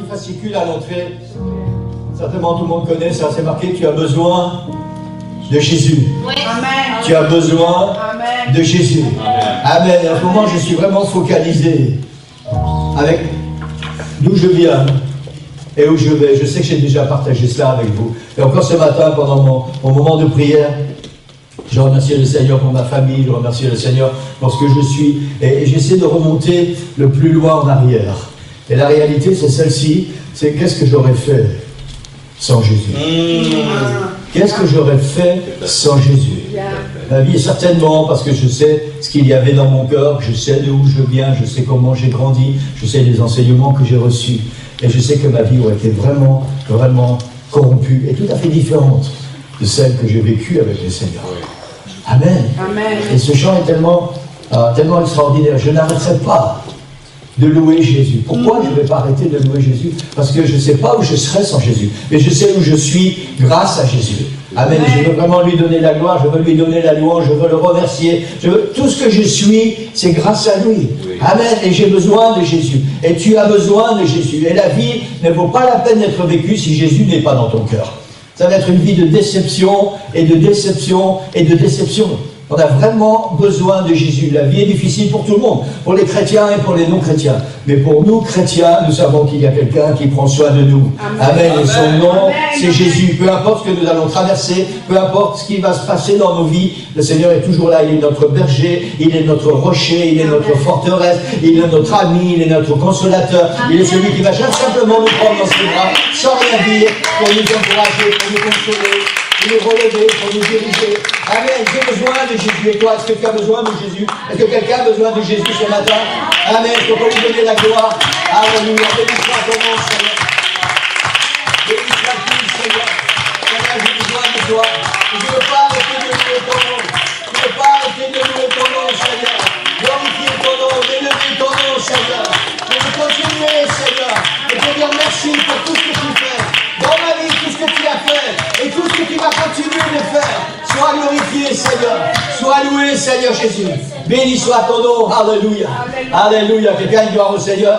petit fascicule à l'entrée. Certainement tout le monde connaît ça, c'est marqué, tu as besoin de Jésus. Oui. Amen. Tu as besoin Amen. de Jésus. Amen. Et en ce moment, je suis vraiment focalisé avec d'où je viens et où je vais. Je sais que j'ai déjà partagé cela avec vous. Et encore ce matin, pendant mon moment de prière, je remercie le Seigneur pour ma famille, je remercie le Seigneur pour ce que je suis. Et j'essaie de remonter le plus loin en arrière. Et la réalité, c'est celle-ci, c'est qu'est-ce que j'aurais fait sans Jésus? Qu'est-ce que j'aurais fait sans Jésus? Ma vie est certainement, parce que je sais ce qu'il y avait dans mon cœur, je sais de où je viens, je sais comment j'ai grandi, je sais les enseignements que j'ai reçus. Et je sais que ma vie aurait été vraiment, vraiment corrompue et tout à fait différente de celle que j'ai vécue avec le Seigneur. Amen. Amen. Et ce chant est tellement extraordinaire. Je n'arrêterai pas de louer Jésus. Pourquoi je ne vais pas arrêter de louer Jésus? Parce que je ne sais pas où je serai sans Jésus. Mais je sais où je suis grâce à Jésus. Amen. Et je veux vraiment lui donner la gloire, je veux lui donner la louange, je veux le remercier. Tout ce que je suis, c'est grâce à lui. Amen. Et j'ai besoin de Jésus. Et tu as besoin de Jésus. Et la vie ne vaut pas la peine d'être vécue si Jésus n'est pas dans ton cœur. Ça va être une vie de déception et de déception et de déception. On a vraiment besoin de Jésus. La vie est difficile pour tout le monde, pour les chrétiens et pour les non-chrétiens. Mais pour nous, chrétiens, nous savons qu'il y a quelqu'un qui prend soin de nous. Amen. Et son nom, c'est Jésus. Peu importe ce que nous allons traverser, peu importe ce qui va se passer dans nos vies, le Seigneur est toujours là. Il est notre berger, il est notre rocher, il est notre forteresse, il est notre ami, il est notre consolateur. Il est celui qui va simplement nous prendre dans ses bras, sans rien dire, pour nous encourager, pour nous consoler, pour nous relever, pour nous diriger. Amen. J'ai besoin de Jésus. Et toi, est-ce que tu as besoin de Jésus? Est-ce que quelqu'un a besoin de Jésus ce matin? Amen. Est-ce qu'on peut lui donner la gloire? Alléluia. Béni soit ton nom, Seigneur. Béni soit-tu, Seigneur. Seigneur, j'ai besoin de toi. Je ne veux pas arrêter de louer ton nom. Je ne veux pas arrêter de louer ton nom, Seigneur. Glorifier ton nom, élever ton nom, Seigneur. Je veux continuer, Seigneur. Et te dire merci pour tout ce que tu fais. Dans ma vie, tout ce que tu as fait. Et tout ce que tu vas continuer de faire. Sois glorifié, Seigneur. Sois loué, Seigneur Jésus. Béni soit ton nom. Alléluia. Alléluia. Quelqu'un gloire au Seigneur.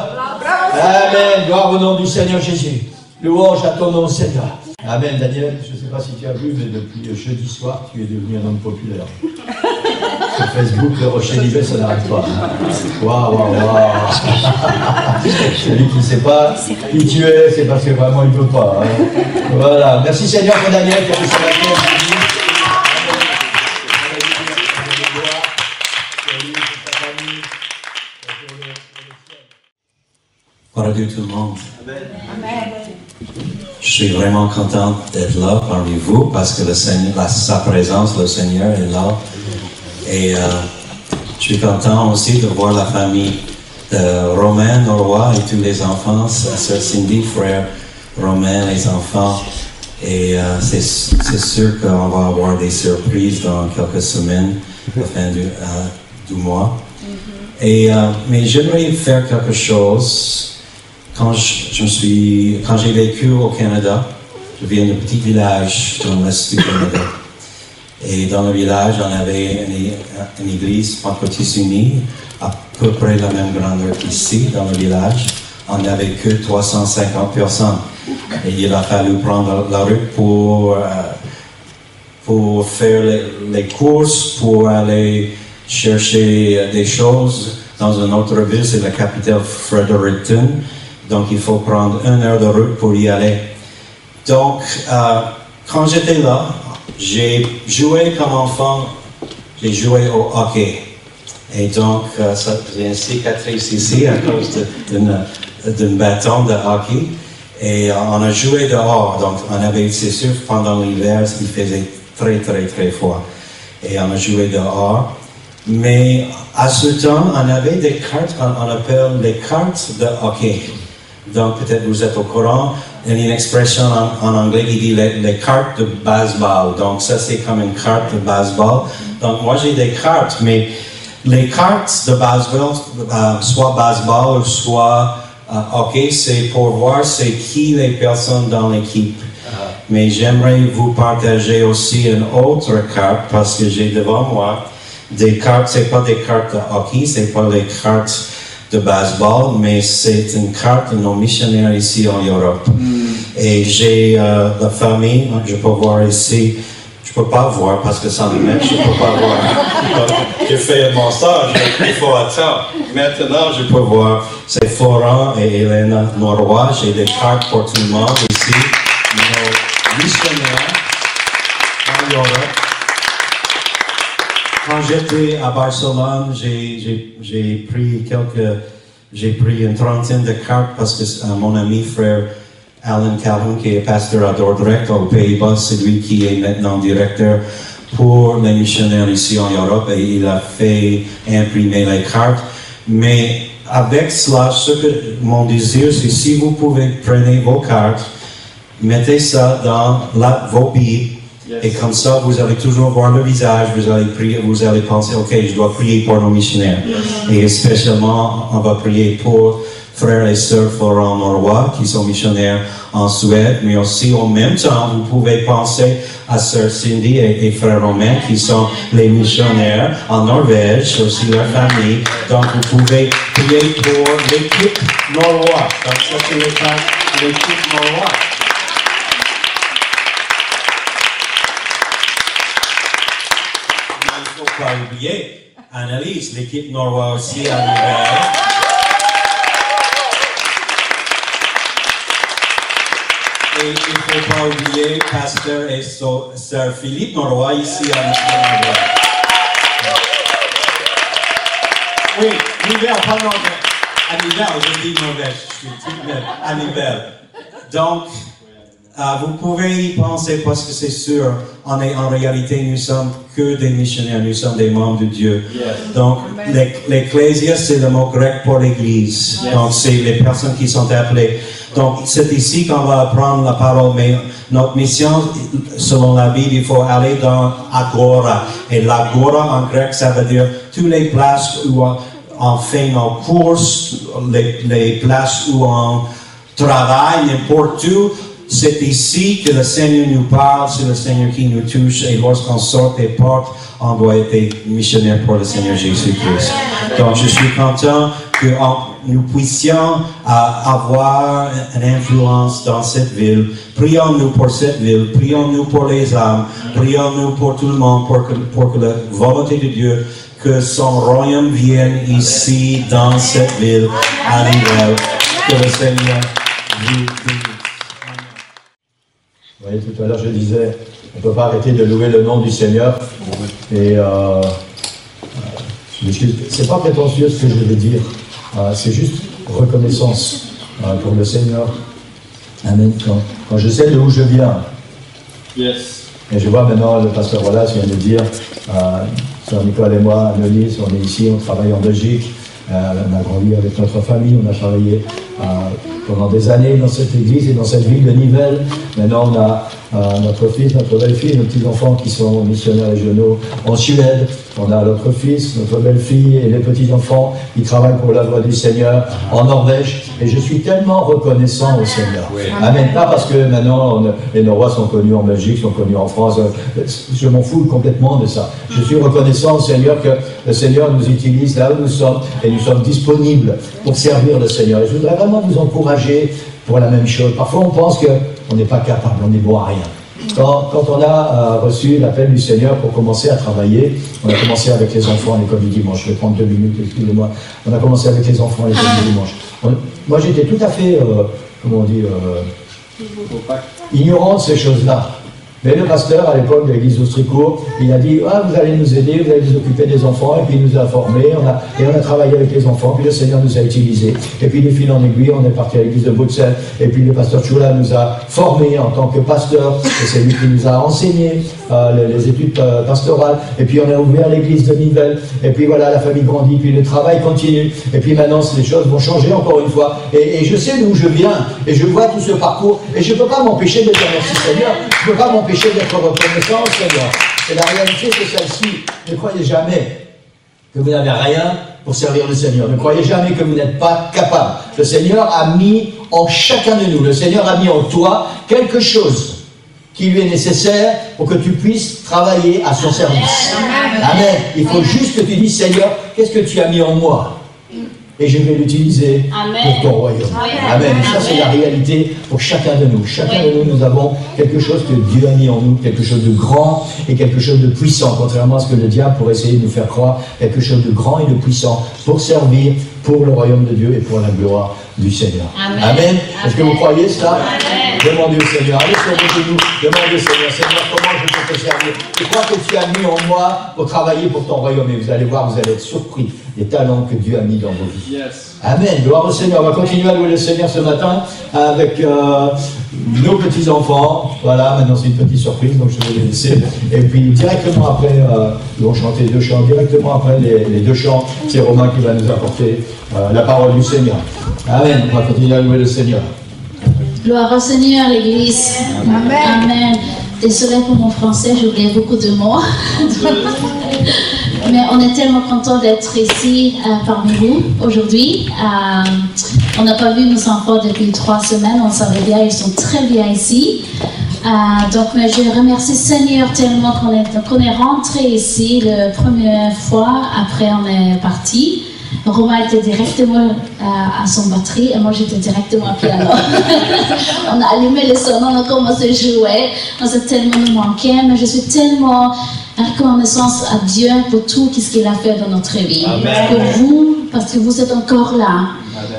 Amen. Gloire au nom du Seigneur Jésus. Louange à ton nom, Seigneur. Amen. Daniel, je ne sais pas si tu as vu, mais depuis jeudi soir, tu es devenu un homme populaire. Sur Facebook, le rocher d'Ibet, ça n'arrête pas. Waouh, waouh, waouh. Celui qui ne sait pas qui tu es, c'est parce que vraiment il ne veut pas. Hein. Voilà. Merci Seigneur pour Daniel qui a fait son action. Bonjour tout le monde. Amen. Je suis vraiment content d'être là parmi vous parce que le Seigneur, sa présence, le Seigneur est là. Et je suis content aussi de voir la famille de Romain, Norrois et tous les enfants, sœur Cindy, frère Romain, les enfants. Et c'est sûr qu'on va avoir des surprises dans quelques semaines, à la fin du mois. Et, mais j'aimerais faire quelque chose. Quand j'ai vécu au Canada, je viens d'un petit village dans l'est du Canada. Et dans le village, on avait une église pentecôtiste unie, à peu près la même grandeur qu'ici, dans le village. On n'avait que 350 personnes. Et il a fallu prendre la route pour faire les courses, pour aller chercher des choses dans une autre ville, c'est la capitale Fredericton. Donc il faut prendre 1 heure de route pour y aller. Donc quand j'étais là, j'ai joué comme enfant, j'ai joué au hockey. Et donc j'ai une cicatrice ici à cause d'un bâton de hockey. Et on a joué dehors, donc on avait, c'est sûr, pendant l'hiver, il faisait très très très froid. Et on a joué dehors. Mais à ce temps, on avait des cartes, on appelle les cartes de hockey. Donc peut-être vous êtes au courant, il y a une expression en anglais qui dit les cartes de baseball. Donc ça c'est comme une carte de baseball. Donc moi j'ai des cartes, mais les cartes de baseball, soit baseball ou soit hockey, c'est pour voir c'est qui les personnes dans l'équipe. Mais j'aimerais vous partager aussi une autre carte parce que j'ai devant moi des cartes, c'est pas des cartes de hockey, c'est pas les cartes de baseball, mais c'est une carte de nos missionnaires ici en Europe. Et j'ai la famille, je peux voir ici, je peux pas voir parce que ça me met, je peux pas voir. J'ai fait mon stage, il faut attendre. Maintenant, je peux voir. C'est Florent et Elena Noroy, j'ai des cartes pour tout le monde ici, nos missionnaires en Europe. Quand j'étais à Barcelone, j'ai pris une trentaine de cartes parce que mon ami frère Alan Calhoun, qui est pasteur à Dordrecht aux Pays-Bas, c'est lui qui est maintenant directeur pour les missionnaires ici en Europe et il a fait imprimer les cartes. Mais avec cela, mon désir, c'est si vous pouvez prendre vos cartes, mettez ça dans vos billes. Et comme ça, vous allez toujours voir le visage, vous allez prier, vous allez penser, ok, je dois prier pour nos missionnaires. Et spécialement, on va prier pour frères et sœurs Florent Noroy, qui sont missionnaires en Suède, mais aussi en même temps, vous pouvez penser à sœur Cindy et frère Romain, qui sont les missionnaires en Norvège, aussi leur famille. Donc, vous pouvez prier pour l'équipe Noroy. Donc, ça, c'est l'équipe Noroy. Pas oublier, Annalise, l'équipe Noroy aussi à Nivelles. Et il ne faut pas oublier Pasteur et Sœur Philippe Noroy ici à Nivelles. Oui, Nivelles, pas Norvège. À Nivelles, je dis Norvège, je suis tout net. À Nivelles. Donc, vous pouvez y penser parce que c'est sûr, en réalité, nous sommes que des missionnaires, nous sommes des membres de Dieu. Yes. Donc, l'ecclésia, c'est le mot grec pour l'église. Yes. Donc, c'est les personnes qui sont appelées. Donc, c'est ici qu'on va apprendre la parole, mais notre mission, selon la Bible, il faut aller dans Agora. Et l'Agora, en grec, ça veut dire toutes les places où on fait nos courses, les places où on travaille, n'importe où. C'est ici que le Seigneur nous parle, c'est le Seigneur qui nous touche, et lorsqu'on sort des portes, on doit être missionnaire pour le Seigneur Jésus-Christ. Donc, je suis content que nous puissions avoir une influence dans cette ville. Prions-nous pour cette ville, prions-nous pour les âmes, prions-nous pour tout le monde, pour que la volonté de Dieu, que son royaume vienne ici, dans cette ville, à Nivelles. Que le Seigneur vous bénisse. Vous voyez, tout à l'heure, je disais, on ne peut pas arrêter de louer le nom du Seigneur. Et c'est pas prétentieux ce que je vais dire. C'est juste reconnaissance pour le Seigneur. Amen. Quand je sais d'où je viens. Yes. Et je vois maintenant le pasteur Wallace vient de dire, Sœur Nicole et moi, Annelise, on est ici, on travaille en Belgique. On a grandi avec notre famille, on a travaillé pendant des années dans cette église et dans cette ville de Nivelles. Maintenant, on a notre fils, notre belle-fille, nos petits-enfants qui sont missionnaires régionaux en Suède. On a notre fils, notre belle-fille et les petits-enfants qui travaillent pour l'œuvre du Seigneur en Norvège. Et je suis tellement reconnaissant au Seigneur. Oui. Amen. Pas parce que maintenant les Norrois sont connus en Belgique, sont connus en France. Je m'en fous complètement de ça. Je suis reconnaissant au Seigneur que le Seigneur nous utilise là où nous sommes et nous sommes disponibles pour servir le Seigneur. Et je voudrais vraiment vous encourager pour la même chose. Parfois on pense qu'on n'est pas capable, on n'est bon à rien. Quand on a reçu l'appel du Seigneur pour commencer à travailler, on a commencé avec les enfants à l'école du dimanche. Je vais prendre 2 minutes, excusez-moi. On a commencé avec les enfants à l'école du dimanche. Moi, j'étais tout à fait, comment on dit, ignorant de ces choses-là. Mais le pasteur, à l'époque de l'église d'Austricourt, il a dit, ah, vous allez nous aider, vous allez vous occuper des enfants, et puis il nous a formés, on a travaillé avec les enfants, puis le Seigneur nous a utilisés. Et puis, de fil en aiguille, on est parti à l'église de Bruxelles, et puis le pasteur Chula nous a formés en tant que pasteur, et c'est lui qui nous a enseigné les études pastorales, et puis on a ouvert l'église de Nivelles, et puis voilà, la famille grandit, puis le travail continue, et puis maintenant, les choses vont changer encore une fois, et je sais d'où je viens, et je vois tout ce parcours, et je ne peux pas m'empêcher de dire merci Seigneur, je ne peux pas m'empêcher d'être reconnaissant au Seigneur. Et la réalité, c'est celle-ci. Ne croyez jamais que vous n'avez rien pour servir le Seigneur. Ne croyez jamais que vous n'êtes pas capable. Le Seigneur a mis en chacun de nous, le Seigneur a mis en toi quelque chose qui lui est nécessaire pour que tu puisses travailler à son service. Amen. Il faut juste que tu dises, Seigneur, qu'est-ce que tu as mis en moi? et je vais l'utiliser pour ton royaume. Amen. Et ça, c'est la réalité pour chacun de nous. Chacun de nous, nous avons quelque chose que Dieu a mis en nous, quelque chose de grand et quelque chose de puissant, contrairement à ce que le diable pourrait essayer de nous faire croire, quelque chose de grand et de puissant pour servir, pour le royaume de Dieu et pour la gloire du Seigneur. Amen. Est-ce que vous croyez cela? Demandez au Seigneur. Allez sur vos genoux, demandez au Seigneur, Seigneur, comment je peux te servir? Je crois que tu as mis en moi pour travailler pour ton royaume et vous allez voir, vous allez être surpris des talents que Dieu a mis dans vos vies. Amen. Gloire au Seigneur. On va continuer à louer le Seigneur ce matin avec nos petits-enfants. Voilà, maintenant c'est une petite surprise, donc je vais les laisser. Et puis directement après, ils vont chanter 2 chants. Directement après les 2 chants, c'est Romain qui va nous apporter la parole du Seigneur. Amen. On va continuer à louer le Seigneur. Gloire au Seigneur, l'Église. Amen. Amen. Désolée pour mon français, j'ai oublié beaucoup de mots. Mais on est tellement content d'être ici parmi vous aujourd'hui. On n'a pas vu nos enfants depuis 3 semaines, on savait bien, ils sont très bien ici. Donc je remercie le Seigneur tellement qu'on est rentré ici la première fois, après on est parti. Romain était directement à son batterie et moi j'étais directement au piano. On a allumé le son, on a commencé à jouer. On s'est tellement nous manqué, mais je suis tellement reconnaissance à Dieu pour tout ce qu'il a fait dans notre vie. Pour vous, parce que vous êtes encore là.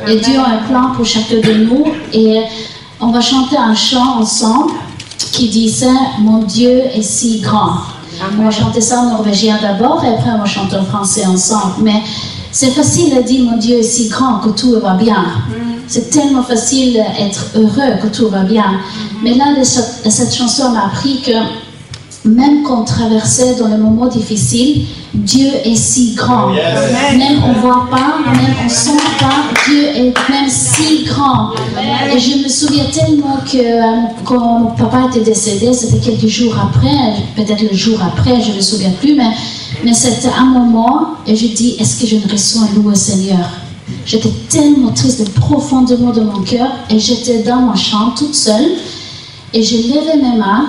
Et Dieu a un plan pour chacun de nous. Et on va chanter un chant ensemble qui disait « Mon Dieu est si grand ». On va chanter ça en norvégien d'abord et après on va chanter en français ensemble. Mais c'est facile de dire « Mon Dieu est si grand que tout va bien ». C'est tellement facile d'être heureux que tout va bien. Mais là, cette chanson m'a appris que même quand on traversait dans les moments difficiles, Dieu est si grand. Même on ne voit pas, même on ne sent pas, Dieu est même si grand. Et je me souviens tellement que quand mon papa était décédé, c'était quelques jours après, peut-être le jour après, je ne me souviens plus, mais c'était un moment et je dis, est-ce que je ne reçois louer le Seigneur? J'étais tellement triste, profondément de mon cœur, et j'étais dans ma chambre toute seule, et j'ai levé mes mains,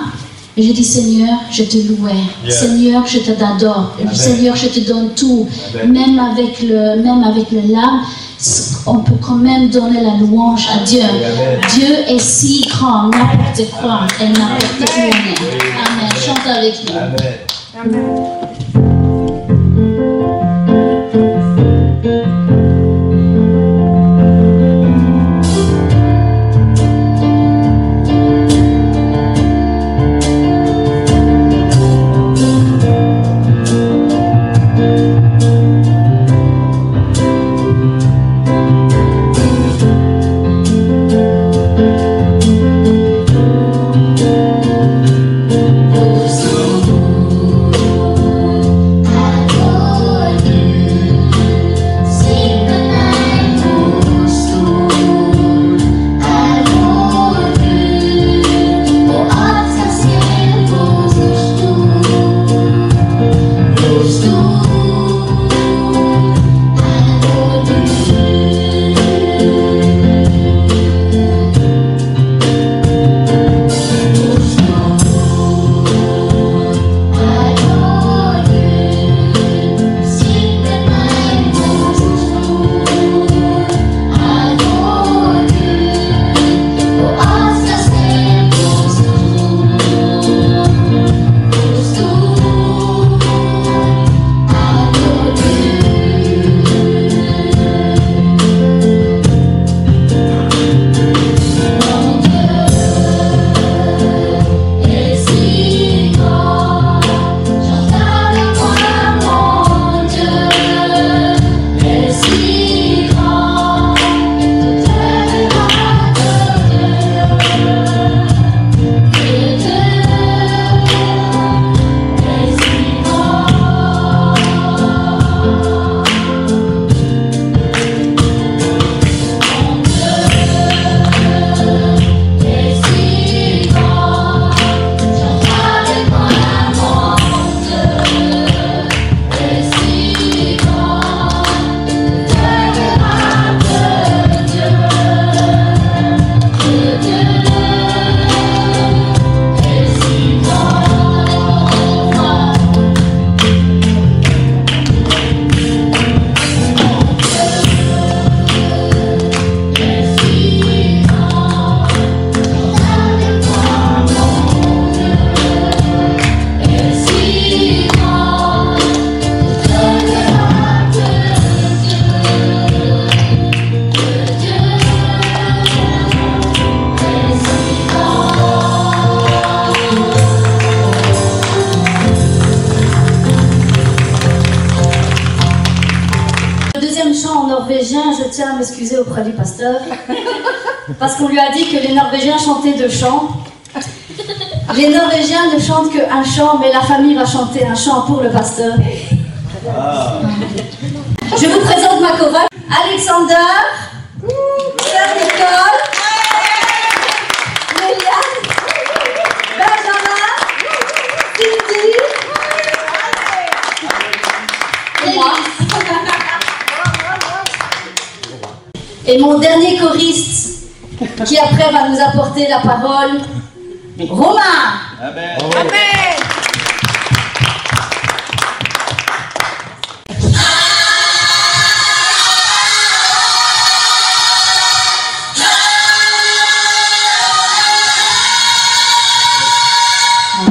et je dis, Seigneur, je te loue. Seigneur, je t'adore. Seigneur, je te donne tout. Même avec le larme, on peut quand même donner la louange à Dieu. Dieu est si grand, n'importe quoi, et n'importe où. Amen. Chante avec nous. Amen. tiens à m'excuser auprès du pasteur, parce qu'on lui a dit que les Norvégiens chantaient 2 chants. Les Norvégiens ne chantent qu'un chant, mais la famille va chanter un chant pour le pasteur. Je vous présente ma chorale. Alexander, Sœur Nicole, Méliane, Benjamin, Cindy et moi. Et mon dernier choriste, qui après va nous apporter la parole, Romain. Amen. Amen.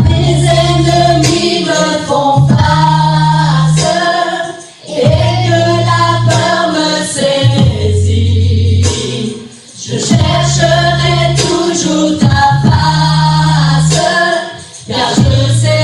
Mes ennemis me font face et que la peur me saisit. Je chercherai toujours ta face, car je sais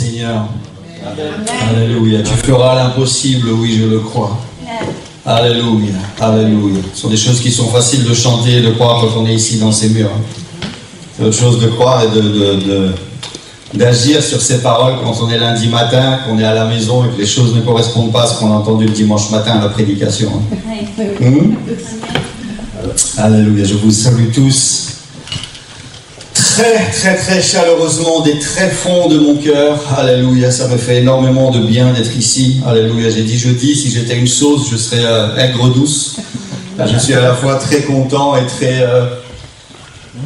Seigneur. Alléluia. Tu feras l'impossible, oui, je le crois. Alléluia. Alléluia. Ce sont des choses qui sont faciles de chanter et de croire quand on est ici dans ces murs. C'est autre chose de croire et d'agir sur ces paroles quand on est lundi matin, qu'on est à la maison et que les choses ne correspondent pas à ce qu'on a entendu le dimanche matin à la prédication. Alléluia. Je vous salue tous très, très, très chaleureusement des très fonds de mon cœur. Alléluia. Ça me fait énormément de bien d'être ici. Alléluia. J'ai dit jeudi, si j'étais une sauce, je serais aigre douce. Je suis à la fois très content et très...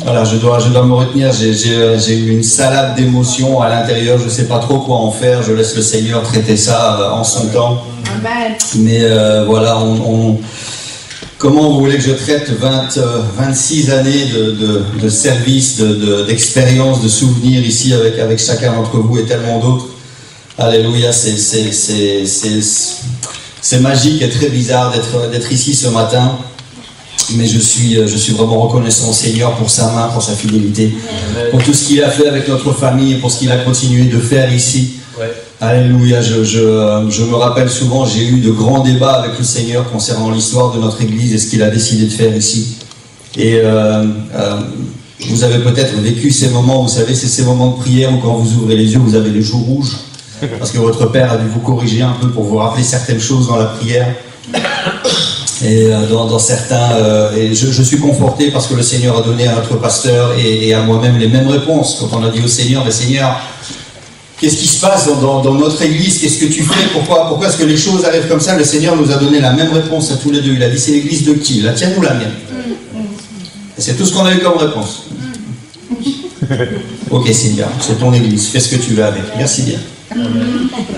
Voilà, je dois me retenir, j'ai eu une salade d'émotions à l'intérieur, je ne sais pas trop quoi en faire, je laisse le Seigneur traiter ça en son temps. Amen. Mais voilà, comment vous voulez que je traite 26 années de service, d'expérience, de souvenirs ici avec chacun d'entre vous et tellement d'autres. Alléluia, c'est magique et très bizarre d'être ici ce matin. Mais je suis vraiment reconnaissant au Seigneur pour sa main, pour sa fidélité, pour tout ce qu'il a fait avec notre famille, pour ce qu'il a continué de faire ici. Ouais. Alléluia, je me rappelle souvent, j'ai eu de grands débats avec le Seigneur concernant l'histoire de notre Église et ce qu'il a décidé de faire ici. Et vous avez peut-être vécu ces moments, vous savez, c'est ces moments de prière où quand vous ouvrez les yeux, vous avez les joues rouges, parce que votre Père a dû vous corriger un peu pour vous rappeler certaines choses dans la prière. Et dans certains, et je suis conforté parce que le Seigneur a donné à notre pasteur et à moi-même les mêmes réponses. Quand on a dit au Seigneur, mais Seigneur, qu'est-ce qui se passe dans notre église? Qu'est-ce que tu fais? Pourquoi est-ce que les choses arrivent comme ça? Le Seigneur nous a donné la même réponse à tous les deux. Il a dit, c'est l'église de qui? La tienne ou la mienne? Et c'est tout ce qu'on a eu comme réponse. Ok Seigneur, c'est ton église, fais ce que tu veux avec. Merci bien.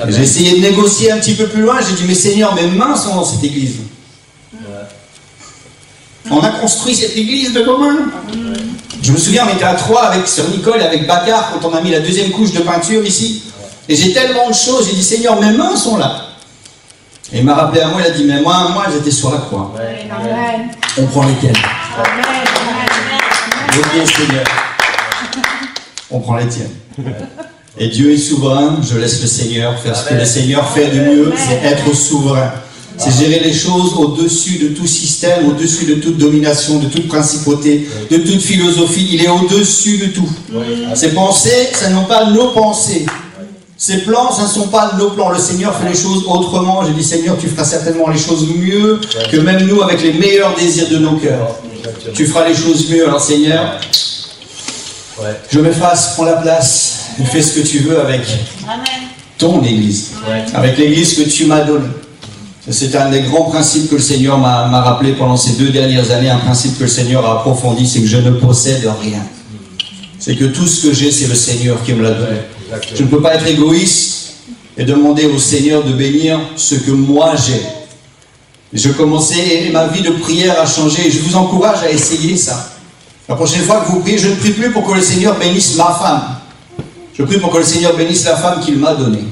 J'ai essayé de négocier un petit peu plus loin, j'ai dit, mais Seigneur, mes mains sont dans cette église. On a construit cette église de nos mains. Je me souviens, on était à 3 avec Sœur Nicole et avec Bakar quand on a mis la deuxième couche de peinture ici. Et j'ai tellement de choses, j'ai dit, Seigneur, mes mains sont là. Et il m'a rappelé à moi, il a dit, mais moi j'étais sur la croix. Amen. On prend les tiennes. Ok Seigneur. On prend les tiennes. Et Dieu est souverain, je laisse le Seigneur faire ce que le Seigneur fait de mieux, c'est être souverain. C'est gérer les choses au-dessus de tout système, au-dessus de toute domination, de toute principauté, de toute philosophie. Il est au-dessus de tout. Ses pensées, ce ne sont pas nos pensées. Ses plans, ce ne sont pas nos plans. Le Seigneur fait les choses autrement. J'ai dit, Seigneur, tu feras certainement les choses mieux que même nous avec les meilleurs désirs de nos cœurs. Tu feras les choses mieux. Alors Seigneur, je m'efface, prends la place et fais ce que tu veux avec ton Église, avec l'Église que tu m'as donnée. C'est un des grands principes que le Seigneur m'a rappelé pendant ces 2 dernières années, un principe que le Seigneur a approfondi, c'est que je ne possède rien. C'est que tout ce que j'ai, c'est le Seigneur qui me l'a donné. Je ne peux pas être égoïste et demander au Seigneur de bénir ce que moi j'ai. Je commençais, et ma vie de prière a changé, et je vous encourage à essayer ça. La prochaine fois que vous priez, je ne prie plus pour que le Seigneur bénisse ma femme. Je prie pour que le Seigneur bénisse la femme qu'il m'a donnée.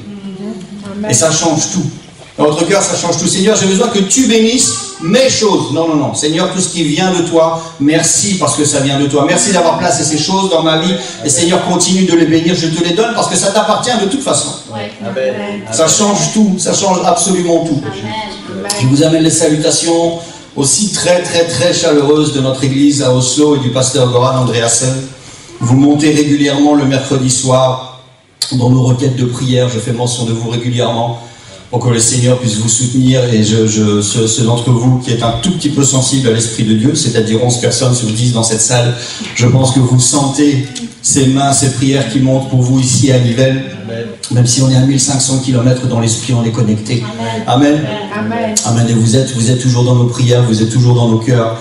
Et ça change tout. Dans votre cœur, ça change tout. Seigneur, j'ai besoin que tu bénisses mes choses. Non, non, non. Seigneur, tout ce qui vient de toi, merci parce que ça vient de toi. Merci d'avoir placé ces choses dans ma vie. Et Seigneur, continue de les bénir. Je te les donne parce que ça t'appartient de toute façon. Amen. Ça change tout. Ça change absolument tout. Amen. Je vous amène les salutations aussi très, très, très chaleureuses de notre église à Oslo et du pasteur Goran Andreasen. Vous montez régulièrement le mercredi soir dans nos requêtes de prière. Je fais mention de vous régulièrement, pour que le Seigneur puisse vous soutenir. Et ceux d'entre vous qui êtes un tout petit peu sensibles à l'Esprit de Dieu, c'est-à-dire 11 personnes sur 10 dans cette salle, je pense que vous sentez ces mains, ces prières qui montent pour vous ici à Nivelles. Même si on est à 1500 km dans l'Esprit, on est connecté. Amen. Amen. Amen. Et vous êtes toujours dans nos prières, vous êtes toujours dans nos cœurs.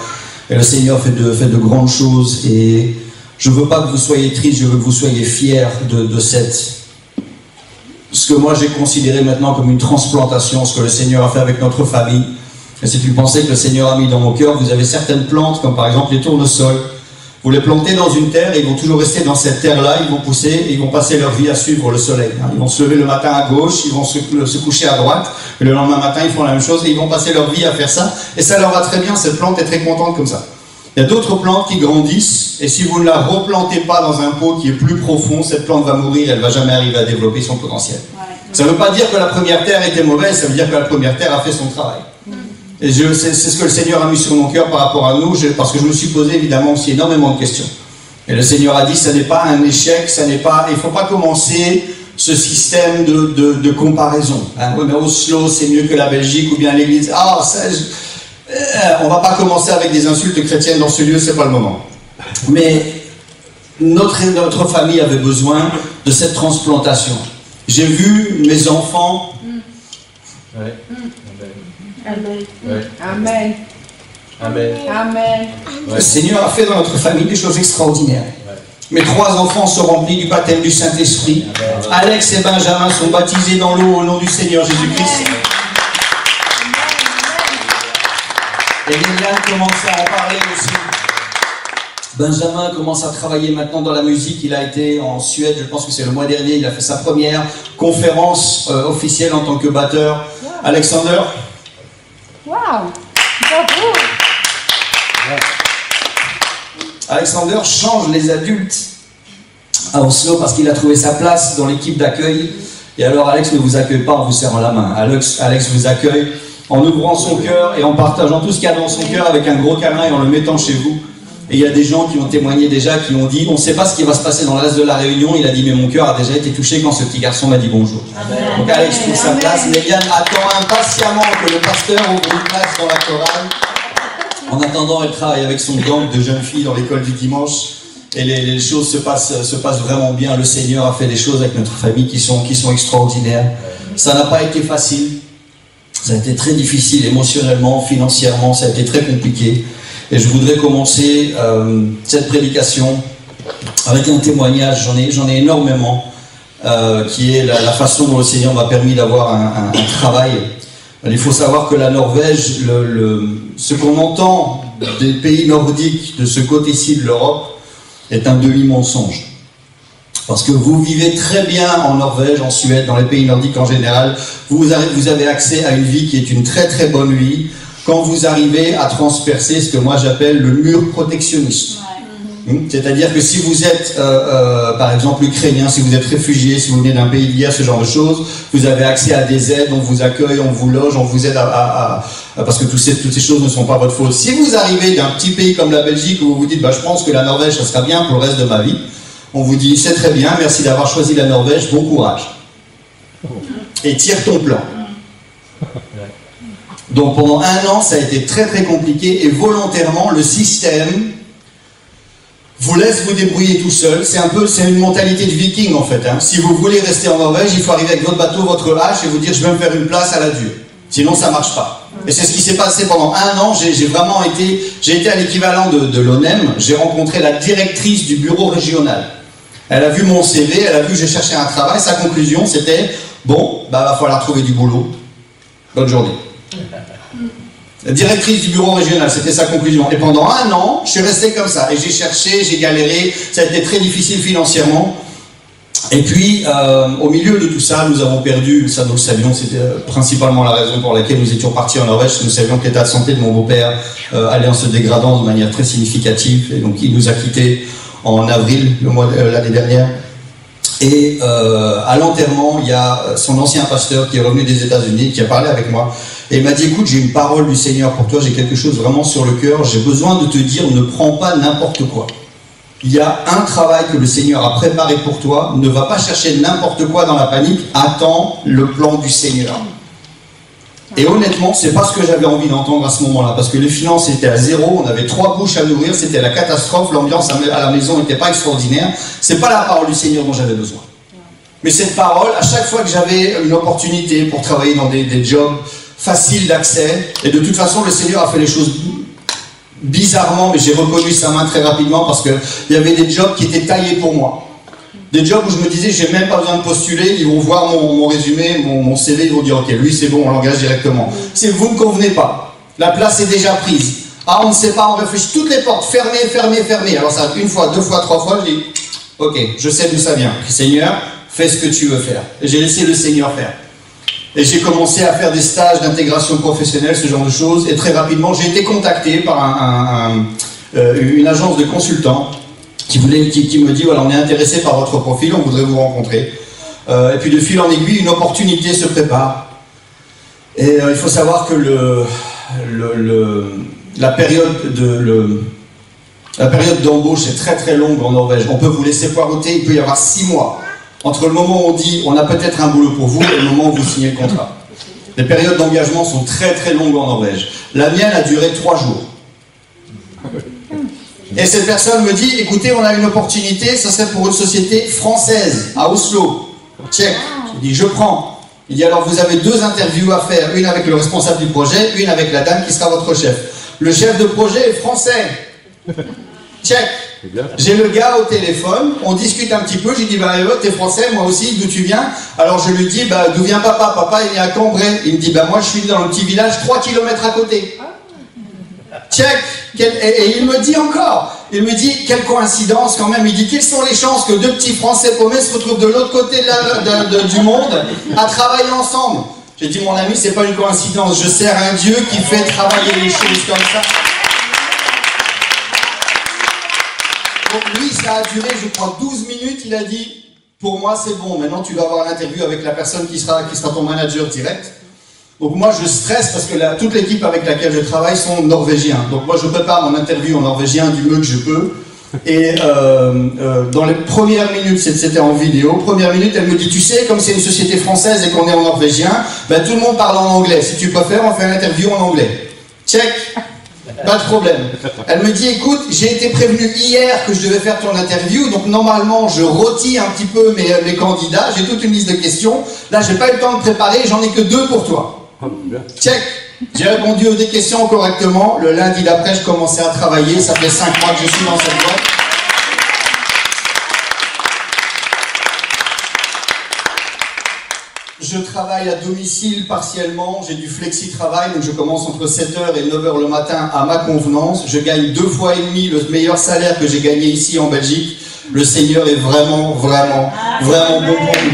Et le Seigneur fait de grandes choses. Et je ne veux pas que vous soyez tristes, je veux que vous soyez fiers de ce que moi j'ai considéré maintenant comme une transplantation, ce que le Seigneur a fait avec notre famille. Et c'est une pensée que le Seigneur a mis dans mon cœur. Vous avez certaines plantes, comme par exemple les tournesols. Vous les plantez dans une terre et ils vont toujours rester dans cette terre-là, ils vont pousser et ils vont passer leur vie à suivre le soleil. Ils vont se lever le matin à gauche, ils vont se coucher à droite, et le lendemain matin ils font la même chose et ils vont passer leur vie à faire ça. Et ça leur va très bien, cette plante est très contente comme ça. Il y a d'autres plantes qui grandissent, et si vous ne la replantez pas dans un pot qui est plus profond, cette plante va mourir, elle ne va jamais arriver à développer son potentiel. Ça ne veut pas dire que la première terre était mauvaise, ça veut dire que la première terre a fait son travail. Et c'est ce que le Seigneur a mis sur mon cœur par rapport à nous, parce que je me suis posé évidemment aussi énormément de questions. Et le Seigneur a dit, ça n'est pas un échec, il ne faut pas commencer ce système de comparaison. Hein. Oui, mais Oslo, c'est mieux que la Belgique, ou bien l'Église. Ah, on ne va pas commencer avec des insultes chrétiennes dans ce lieu, ce n'est pas le moment. Mais notre famille avait besoin de cette transplantation. J'ai vu mes enfants... Ouais. Amen. Ouais. Amen. Amen. Amen. Le Seigneur a fait dans notre famille des choses extraordinaires. Mes 3 enfants sont remplis du baptême du Saint-Esprit. Alex et Benjamin sont baptisés dans l'eau au nom du Seigneur Jésus-Christ. Et Liliane commence à en parler aussi. Benjamin commence à travailler maintenant dans la musique. Il a été en Suède, je pense que c'est le mois dernier, il a fait sa première conférence officielle en tant que batteur. Alexander. Wow. Bravo. Alexander change les adultes à Oslo parce qu'il a trouvé sa place dans l'équipe d'accueil. Et alors Alex ne vous accueille pas en vous serrant la main. Alex vous accueille en ouvrant son cœur et en partageant tout ce qu'il y a dans son cœur avec un gros câlin et en le mettant chez vous. Et il y a des gens qui ont témoigné déjà, qui ont dit, on ne sait pas ce qui va se passer dans le reste de la réunion. Il a dit, mais mon cœur a déjà été touché quand ce petit garçon m'a dit bonjour. Amen. Donc Alex trouve sa place. Méliane attend impatiemment que le pasteur ouvre une place dans la chorale. En attendant, elle travaille avec son gang de jeunes filles dans l'école du dimanche. Et les choses se passent vraiment bien. Le Seigneur a fait des choses avec notre famille qui sont extraordinaires. Ça n'a pas été facile. Ça a été très difficile émotionnellement, financièrement. Ça a été très compliqué. Et je voudrais commencer cette prédication avec un témoignage. J'en ai énormément. Qui est la façon dont le Seigneur m'a permis d'avoir un travail. Il faut savoir que la Norvège, ce qu'on entend des pays nordiques de ce côté-ci de l'Europe est un demi-mensonge. Parce que vous vivez très bien en Norvège, en Suède, dans les pays nordiques en général. Vous avez accès à une vie qui est une très très bonne vie quand vous arrivez à transpercer ce que moi j'appelle le mur protectionniste. C'est-à-dire que si vous êtes, par exemple, ukrainien, si vous êtes réfugié, si vous venez d'un pays de guerre, ce genre de choses, vous avez accès à des aides, on vous accueille, on vous loge, on vous aide parce que toutes ces choses ne sont pas votre faute. Si vous arrivez d'un petit pays comme la Belgique où vous vous dites, bah, je pense que la Norvège, ça sera bien pour le reste de ma vie, on vous dit, c'est très bien, merci d'avoir choisi la Norvège, bon courage. Et tire ton plan. Donc pendant 1 an, ça a été très très compliqué et volontairement, le système vous laisse vous débrouiller tout seul. C'est une mentalité de viking en fait. Hein. Si vous voulez rester en Norvège, il faut arriver avec votre bateau, votre hache et vous dire je vais me faire une place à la dure. Sinon ça ne marche pas. Et c'est ce qui s'est passé pendant 1 an. J'ai été à l'équivalent de l'ONEM. J'ai rencontré la directrice du bureau régional. Elle a vu mon CV, elle a vu que je cherchais un travail. Sa conclusion c'était bon, bah va falloir trouver du boulot. Bonne journée. La directrice du bureau régional, c'était sa conclusion. Et pendant 1 an, je suis resté comme ça. Et j'ai cherché, j'ai galéré. Ça a été très difficile financièrement. Et puis, au milieu de tout ça, nous avons perdu, ça nous le savions, c'était principalement la raison pour laquelle nous étions partis en Norvège. Nous savions que l'état de santé de mon beau-père allait en se dégradant de manière très significative. Et donc, il nous a quittés en avril, l'année dernière. Et à l'enterrement, il y a son ancien pasteur qui est revenu des États-Unis, qui a parlé avec moi. Et il m'a dit, écoute, j'ai une parole du Seigneur pour toi, j'ai quelque chose vraiment sur le cœur, j'ai besoin de te dire, ne prends pas n'importe quoi. Il y a un travail que le Seigneur a préparé pour toi, ne va pas chercher n'importe quoi dans la panique, attends le plan du Seigneur. Et honnêtement, c'est pas ce que j'avais envie d'entendre à ce moment-là, parce que les finances étaient à zéro, on avait 3 bouches à nourrir, c'était la catastrophe, l'ambiance à la maison n'était pas extraordinaire. C'est pas la parole du Seigneur dont j'avais besoin. Mais cette parole, à chaque fois que j'avais une opportunité pour travailler dans des jobs faciles d'accès, et de toute façon, le Seigneur a fait les choses bizarrement, mais j'ai reconnu sa main très rapidement, parce qu'il y avait des jobs qui étaient taillés pour moi. Des jobs où je me disais, j'ai même pas besoin de postuler, ils vont voir mon résumé, mon CV, ils vont dire, ok, lui c'est bon, on l'engage directement. Si vous ne convenez pas, la place est déjà prise. Ah, on ne sait pas, on réfléchit, toutes les portes, fermées, fermées, fermées. Alors ça, 1 fois, 2 fois, 3 fois, je dis, ok, je sais d'où ça vient. Seigneur, fais ce que tu veux faire. Et j'ai laissé le Seigneur faire. Et j'ai commencé à faire des stages d'intégration professionnelle, ce genre de choses. Et très rapidement, j'ai été contacté par une agence de consultants qui me dit, voilà, on est intéressé par votre profil, on voudrait vous rencontrer. Et puis de fil en aiguille, une opportunité se prépare. Et il faut savoir que la période d'embauche est très très longue en Norvège. On peut vous laisser poireauter, il peut y avoir 6 mois. Entre le moment où on dit on a peut-être un boulot pour vous et le moment où vous signez le contrat. Les périodes d'engagement sont très très longues en Norvège. La mienne a duré 3 jours. Et cette personne me dit, écoutez, on a une opportunité, ça serait pour une société française, à Oslo. Check. Je dis, je prends. Il dit, alors vous avez 2 interviews à faire, une avec le responsable du projet, une avec la dame qui sera votre chef. Le chef de projet est français. Check. J'ai le gars au téléphone, on discute un petit peu, j'ai dit, bah t'es français, moi aussi, d'où tu viens? Alors je lui dis, bah d'où vient papa? Papa il est à Cambrai. Il me dit, bah moi je suis dans le petit village 3 km à côté. Check. Et il me dit encore, il me dit, quelle coïncidence quand même, il dit, quelles sont les chances que 2 petits Français paumés se retrouvent de l'autre côté du monde à travailler ensemble? J'ai dit, mon ami, c'est pas une coïncidence, je sers un Dieu qui fait travailler les choses comme ça. Donc lui, ça a duré, je crois, 12 minutes, il a dit, pour moi c'est bon, maintenant tu vas avoir l'interview avec la personne qui sera ton manager direct. Donc moi je stresse parce que toute l'équipe avec laquelle je travaille sont norvégiens. Donc moi je prépare mon interview en norvégien du mieux que je peux. Et dans les premières minutes, c'était en vidéo, première minute, elle me dit, tu sais, comme c'est une société française et qu'on est en norvégien, ben, tout le monde parle en anglais. Si tu préfères, on fait une interview en anglais. Check. Pas de problème. Elle me dit, écoute, j'ai été prévenu hier que je devais faire ton interview, donc normalement je rôtis un petit peu mes candidats, j'ai toute une liste de questions. Là, j'ai pas eu le temps de préparer, j'en ai que 2 pour toi. Check. J'ai répondu aux questions correctement. Le lundi d'après, je commençais à travailler. Ça fait 5 mois que je suis dans cette boîte. Je travaille à domicile partiellement, j'ai du flexi-travail, donc je commence entre 7h et 9h le matin à ma convenance. Je gagne 2 fois et demi le meilleur salaire que j'ai gagné ici en Belgique. Le Seigneur est vraiment, vraiment, vraiment bon pour nous.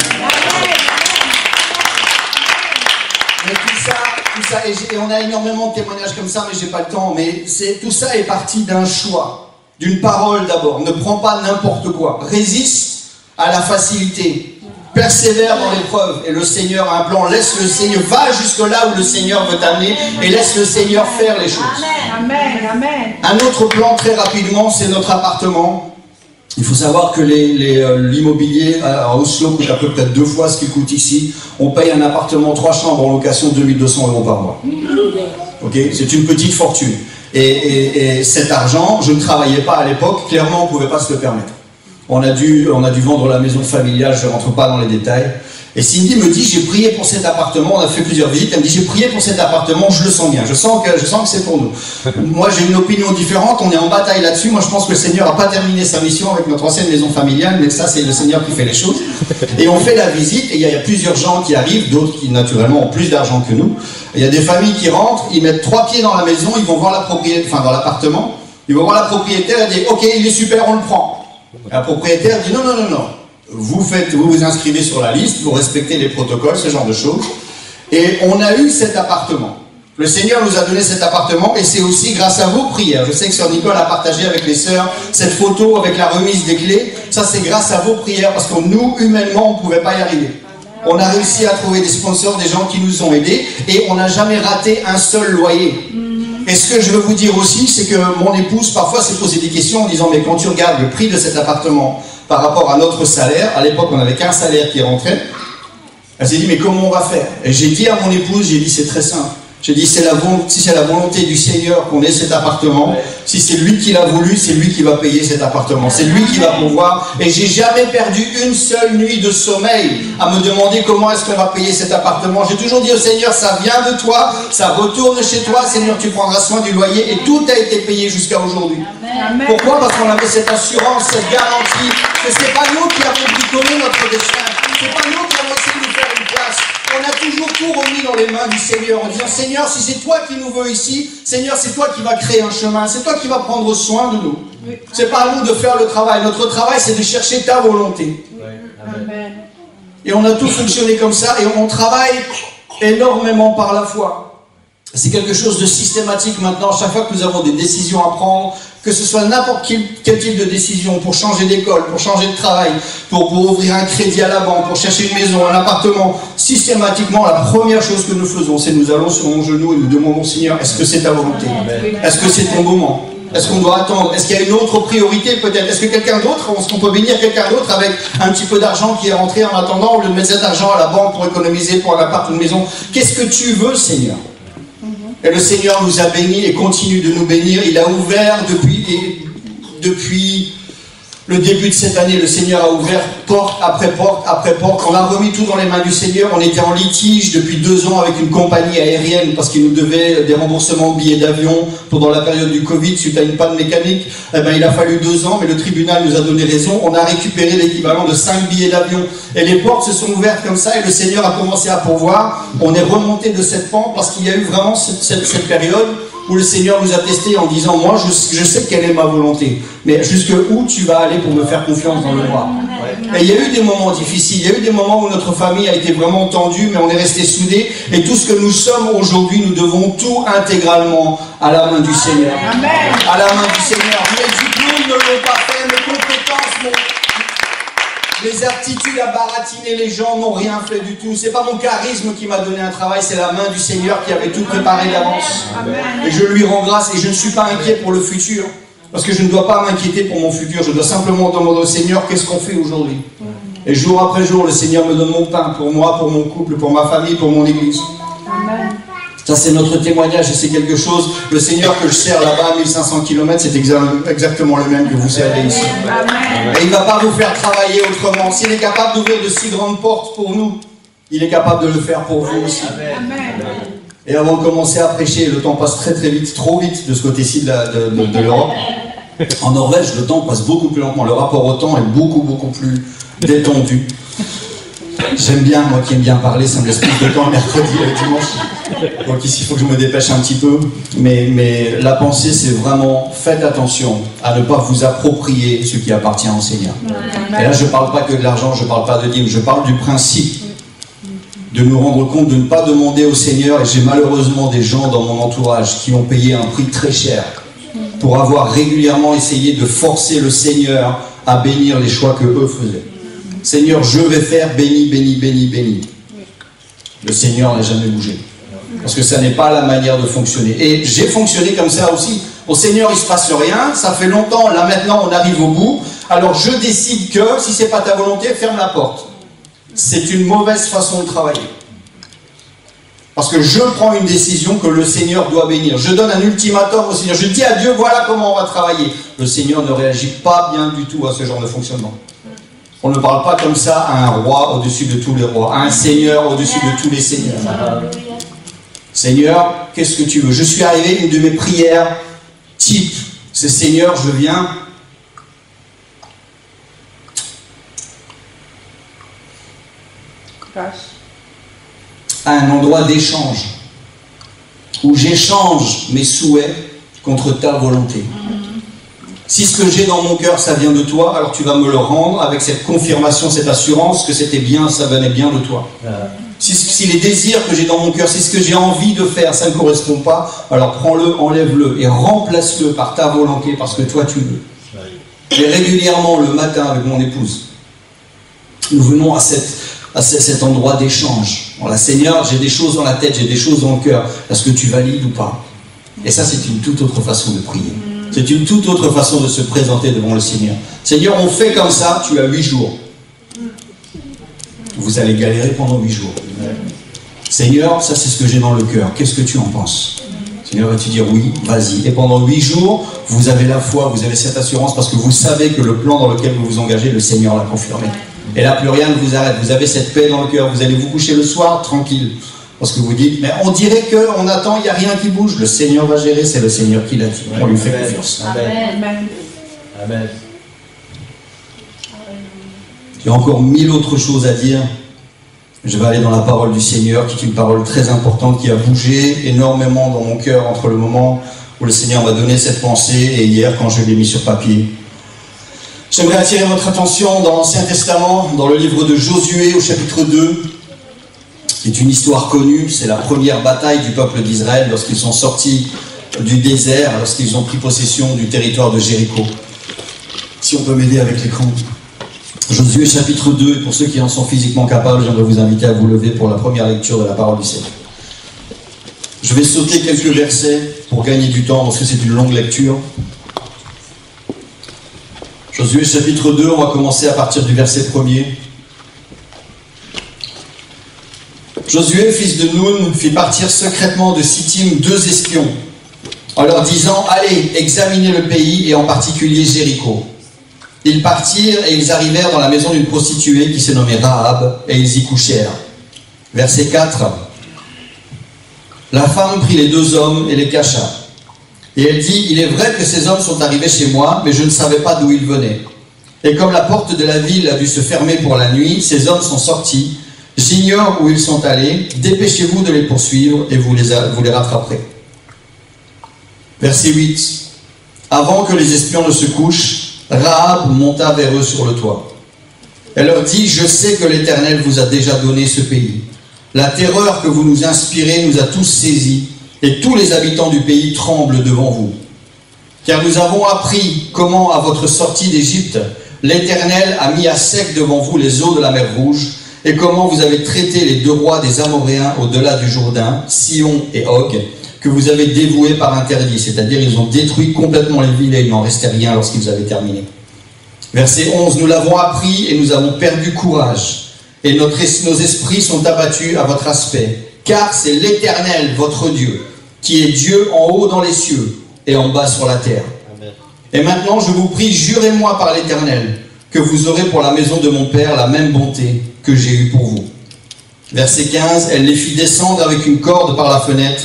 Mais tout ça, et on a énormément de témoignages comme ça, mais j'ai pas le temps, mais tout ça est parti d'un choix, d'une parole d'abord. Ne prends pas n'importe quoi, résiste à la facilité. Persévère dans l'épreuve et le Seigneur a un plan. Laisse le Seigneur, va jusque là où le Seigneur veut t'amener et laisse le Seigneur faire les choses. Amen, amen. Un autre plan très rapidement, c'est notre appartement. Il faut savoir que l'immobilier à Oslo coûte à peu près 2 fois ce qu'il coûte ici. On paye un appartement 3 chambres en location 2200 € par mois. Ok, c'est une petite fortune. Et cet argent, je ne travaillais pas à l'époque, clairement on ne pouvait pas se le permettre. On a dû vendre la maison familiale, je ne rentre pas dans les détails. Et Cindy me dit, j'ai prié pour cet appartement, on a fait plusieurs visites, elle me dit, j'ai prié pour cet appartement, je le sens bien, je sens que c'est pour nous. Moi j'ai une opinion différente, on est en bataille là-dessus, moi je pense que le Seigneur n'a pas terminé sa mission avec notre ancienne maison familiale, mais ça c'est le Seigneur qui fait les choses. Et on fait la visite, et il y a plusieurs gens qui arrivent, d'autres qui naturellement ont plus d'argent que nous. Il y a des familles qui rentrent, ils mettent 3 pieds dans la maison, ils vont voir la propriétaire, enfin dans l'appartement, ils vont voir la propriétaire, elle dit, ok, il est super, on le prend. La propriétaire dit non, vous vous inscrivez sur la liste, vous respectez les protocoles, ce genre de choses. Et on a eu cet appartement. Le Seigneur nous a donné cet appartement et c'est aussi grâce à vos prières. Je sais que Sœur Nicole a partagé avec les sœurs cette photo avec la remise des clés. Ça c'est grâce à vos prières parce que nous, humainement, on ne pouvait pas y arriver. On a réussi à trouver des sponsors, des gens qui nous ont aidés et on n'a jamais raté un seul loyer. Et ce que je veux vous dire aussi, c'est que mon épouse parfois s'est posé des questions en disant mais quand tu regardes le prix de cet appartement par rapport à notre salaire, à l'époque on n'avait qu'un salaire qui rentrait, elle s'est dit mais comment on va faire? Et j'ai dit à mon épouse, j'ai dit c'est très simple. J'ai dit si c'est la volonté du Seigneur qu'on ait cet appartement, si c'est lui qui l'a voulu, c'est lui qui va payer cet appartement, c'est lui qui va pouvoir. Et j'ai jamais perdu une seule nuit de sommeil à me demander comment est-ce qu'on va payer cet appartement. J'ai toujours dit au Seigneur, ça vient de toi, ça retourne chez toi, Seigneur, tu prendras soin du loyer et tout a été payé jusqu'à aujourd'hui. Pourquoi? Parce qu'on avait cette assurance, cette garantie que c'est pas nous qui avons bricolé notre destin, c'est pas nous qui avons essayé de nous faire une place. On a toujours tout remis dans les mains du Seigneur en disant Seigneur, si c'est toi qui nous veux ici, Seigneur, c'est toi qui vas créer un chemin, c'est toi qui vas prendre soin de nous. C'est pas à nous de faire le travail. Notre travail, c'est de chercher ta volonté. Amen. Et on a tout fonctionné comme ça et on travaille énormément par la foi. C'est quelque chose de systématique maintenant. Chaque fois que nous avons des décisions à prendre, que ce soit n'importe quel type de décision, pour changer d'école, pour changer de travail, pour ouvrir un crédit à la banque, pour chercher une maison, un appartement, systématiquement, la première chose que nous faisons, c'est nous allons sur mon genou et nous demandons, Seigneur, est-ce que c'est ta volonté? Est-ce que c'est ton moment? Est-ce qu'on doit attendre? Est-ce qu'il y a une autre priorité peut-être? Est-ce que quelqu'un d'autre, est-ce qu'on peut bénir quelqu'un d'autre avec un petit peu d'argent qui est rentré en attendant, au lieu de mettre cet argent à la banque pour économiser pour un appart ou une maison? Qu'est-ce que tu veux, Seigneur? Et le Seigneur nous a bénis et continue de nous bénir. Il a ouvert depuis le début de cette année, le Seigneur a ouvert porte après porte après porte. On a remis tout dans les mains du Seigneur. On était en litige depuis 2 ans avec une compagnie aérienne parce qu'ils nous devaient des remboursements de billets d'avion pendant la période du Covid suite à une panne mécanique. Eh ben, il a fallu 2 ans, mais le tribunal nous a donné raison. On a récupéré l'équivalent de 5 billets d'avion. Et les portes se sont ouvertes comme ça et le Seigneur a commencé à pourvoir. On est remonté de cette pente parce qu'il y a eu vraiment cette période où le Seigneur nous a testé en disant, moi je sais quelle est ma volonté, mais jusque où tu vas aller pour me faire confiance dans le noir? Et il y a eu des moments difficiles, il y a eu des moments où notre famille a été vraiment tendue, mais on est resté soudés, et tout ce que nous sommes aujourd'hui, nous devons tout intégralement à la main du Seigneur. Amen. À la main du Seigneur. Mes diplômes ne l'ont pas fait, mes compétences, les aptitudes à baratiner les gens n'ont rien fait du tout. C'est pas mon charisme qui m'a donné un travail, c'est la main du Seigneur qui avait tout préparé d'avance. Et je lui rends grâce et je ne suis pas inquiet pour le futur. Parce que je ne dois pas m'inquiéter pour mon futur. Je dois simplement demander au Seigneur qu'est-ce qu'on fait aujourd'hui. Et jour après jour, le Seigneur me donne mon pain pour moi, pour mon couple, pour ma famille, pour mon église. Amen. Ça, c'est notre témoignage et c'est quelque chose. Le Seigneur que je sers là-bas à 1500 km, c'est exactement le même que vous servez ici. Et il ne va pas vous faire travailler autrement. S'il est capable d'ouvrir de si grandes portes pour nous, il est capable de le faire pour vous aussi. Amen. Et avant de commencer à prêcher, le temps passe très très vite, trop vite de ce côté-ci de l'Europe. En Norvège, le temps passe beaucoup plus lentement. Le rapport au temps est beaucoup plus détendu. J'aime bien, moi qui aime bien parler, ça me laisse plus de temps le mercredi et le dimanche. Donc ici, il faut que je me dépêche un petit peu. Mais la pensée, c'est vraiment, faites attention à ne pas vous approprier ce qui appartient au Seigneur. Et là, je ne parle pas que de l'argent, je ne parle pas de dîmes, je parle du principe de nous rendre compte de ne pas demander au Seigneur. Et j'ai malheureusement des gens dans mon entourage qui ont payé un prix très cher pour avoir régulièrement essayé de forcer le Seigneur à bénir les choix que eux faisaient. Seigneur, je vais faire béni, béni, béni, béni. Le Seigneur n'a jamais bougé. Parce que ça n'est pas la manière de fonctionner. Et j'ai fonctionné comme ça aussi. Au Seigneur, il ne se passe rien. Ça fait longtemps. Là, maintenant, on arrive au bout. Alors, je décide que, si ce n'est pas ta volonté, ferme la porte. C'est une mauvaise façon de travailler. Parce que je prends une décision que le Seigneur doit bénir. Je donne un ultimatum au Seigneur. Je dis à Dieu, voilà comment on va travailler. Le Seigneur ne réagit pas bien du tout à ce genre de fonctionnement. On ne parle pas comme ça à un roi au-dessus de tous les rois, à un seigneur au-dessus de tous les seigneurs. Seigneur, qu'est-ce que tu veux? Je suis arrivé, une de mes prières type, c'est Seigneur, je viens à un endroit d'échange, où j'échange mes souhaits contre ta volonté. Si ce que j'ai dans mon cœur, ça vient de toi, alors tu vas me le rendre avec cette confirmation, cette assurance que c'était bien, ça venait bien de toi. Si les désirs que j'ai dans mon cœur, si ce que j'ai envie de faire, ça ne correspond pas, alors prends-le, enlève-le et remplace-le par ta volonté, parce que toi tu veux. Et régulièrement, le matin, avec mon épouse, nous venons à cet endroit d'échange. Voilà, Seigneur, j'ai des choses dans la tête, j'ai des choses dans le cœur, est-ce que tu valides ou pas? Et ça, c'est une toute autre façon de prier. C'est une toute autre façon de se présenter devant le Seigneur. Seigneur, on fait comme ça, tu as 8 jours. Vous allez galérer pendant 8 jours. Seigneur, ça c'est ce que j'ai dans le cœur. Qu'est-ce que tu en penses? Seigneur, vas-tu dire oui? Vas-y. Et pendant 8 jours, vous avez la foi, vous avez cette assurance parce que vous savez que le plan dans lequel vous vous engagez, le Seigneur l'a confirmé. Et là, plus rien ne vous arrête. Vous avez cette paix dans le cœur. Vous allez vous coucher le soir tranquille. Parce que vous dites, mais on dirait qu'on attend, il n'y a rien qui bouge. Le Seigneur va gérer, c'est le Seigneur qui l'a dit. On lui fait confiance. Amen. Amen. Il y a encore 1000 autres choses à dire. Je vais aller dans la parole du Seigneur, qui est une parole très importante, qui a bougé énormément dans mon cœur entre le moment où le Seigneur m'a donné cette pensée et hier quand je l'ai mis sur papier. J'aimerais attirer votre attention dans l'Ancien Testament, dans le livre de Josué au chapitre 2. qui est une histoire connue. C'est la première bataille du peuple d'Israël lorsqu'ils sont sortis du désert, lorsqu'ils ont pris possession du territoire de Jéricho. Si on peut m'aider avec l'écran. Josué chapitre 2, et pour ceux qui en sont physiquement capables, j'aimerais vous inviter à vous lever pour la première lecture de la parole du Seigneur. Je vais sauter quelques versets pour gagner du temps parce que c'est une longue lecture. Josué chapitre 2, on va commencer à partir du verset 1er. Josué, fils de Nun, fit partir secrètement de Sittim 2 espions, en leur disant « Allez, examinez le pays, et en particulier Jéricho. » Ils partirent et ils arrivèrent dans la maison d'une prostituée qui se nommait Rahab, et ils y couchèrent. Verset 4. La femme prit les 2 hommes et les cacha. Et elle dit, il est vrai que ces hommes sont arrivés chez moi, mais je ne savais pas d'où ils venaient. Et comme la porte de la ville a dû se fermer pour la nuit, ces hommes sont sortis. J'ignore où ils sont allés. Dépêchez-vous de les poursuivre et vous les rattraperez. Verset 8. Avant que les espions ne se couchent, Rahab monta vers eux sur le toit. Elle leur dit, je sais que l'Éternel vous a déjà donné ce pays. La terreur que vous nous inspirez nous a tous saisis, et tous les habitants du pays tremblent devant vous. Car nous avons appris comment, à votre sortie d'Égypte, l'Éternel a mis à sec devant vous les eaux de la mer Rouge, et comment vous avez traité les 2 rois des Amoréens au-delà du Jourdain, Sihon et Og, que vous avez dévoués par interdit, c'est-à-dire ils ont détruit complètement les villes et il n'en restait rien lorsqu'ils avaient terminé. Verset 11, nous l'avons appris et nous avons perdu courage, et nos esprits sont abattus à votre aspect, car c'est l'Éternel, votre Dieu, qui est Dieu en haut dans les cieux et en bas sur la terre. Amen. Et maintenant, je vous prie, jurez-moi par l'Éternel, que vous aurez pour la maison de mon Père la même bonté que j'ai eue pour vous. Verset 15, elle les fit descendre avec une corde par la fenêtre,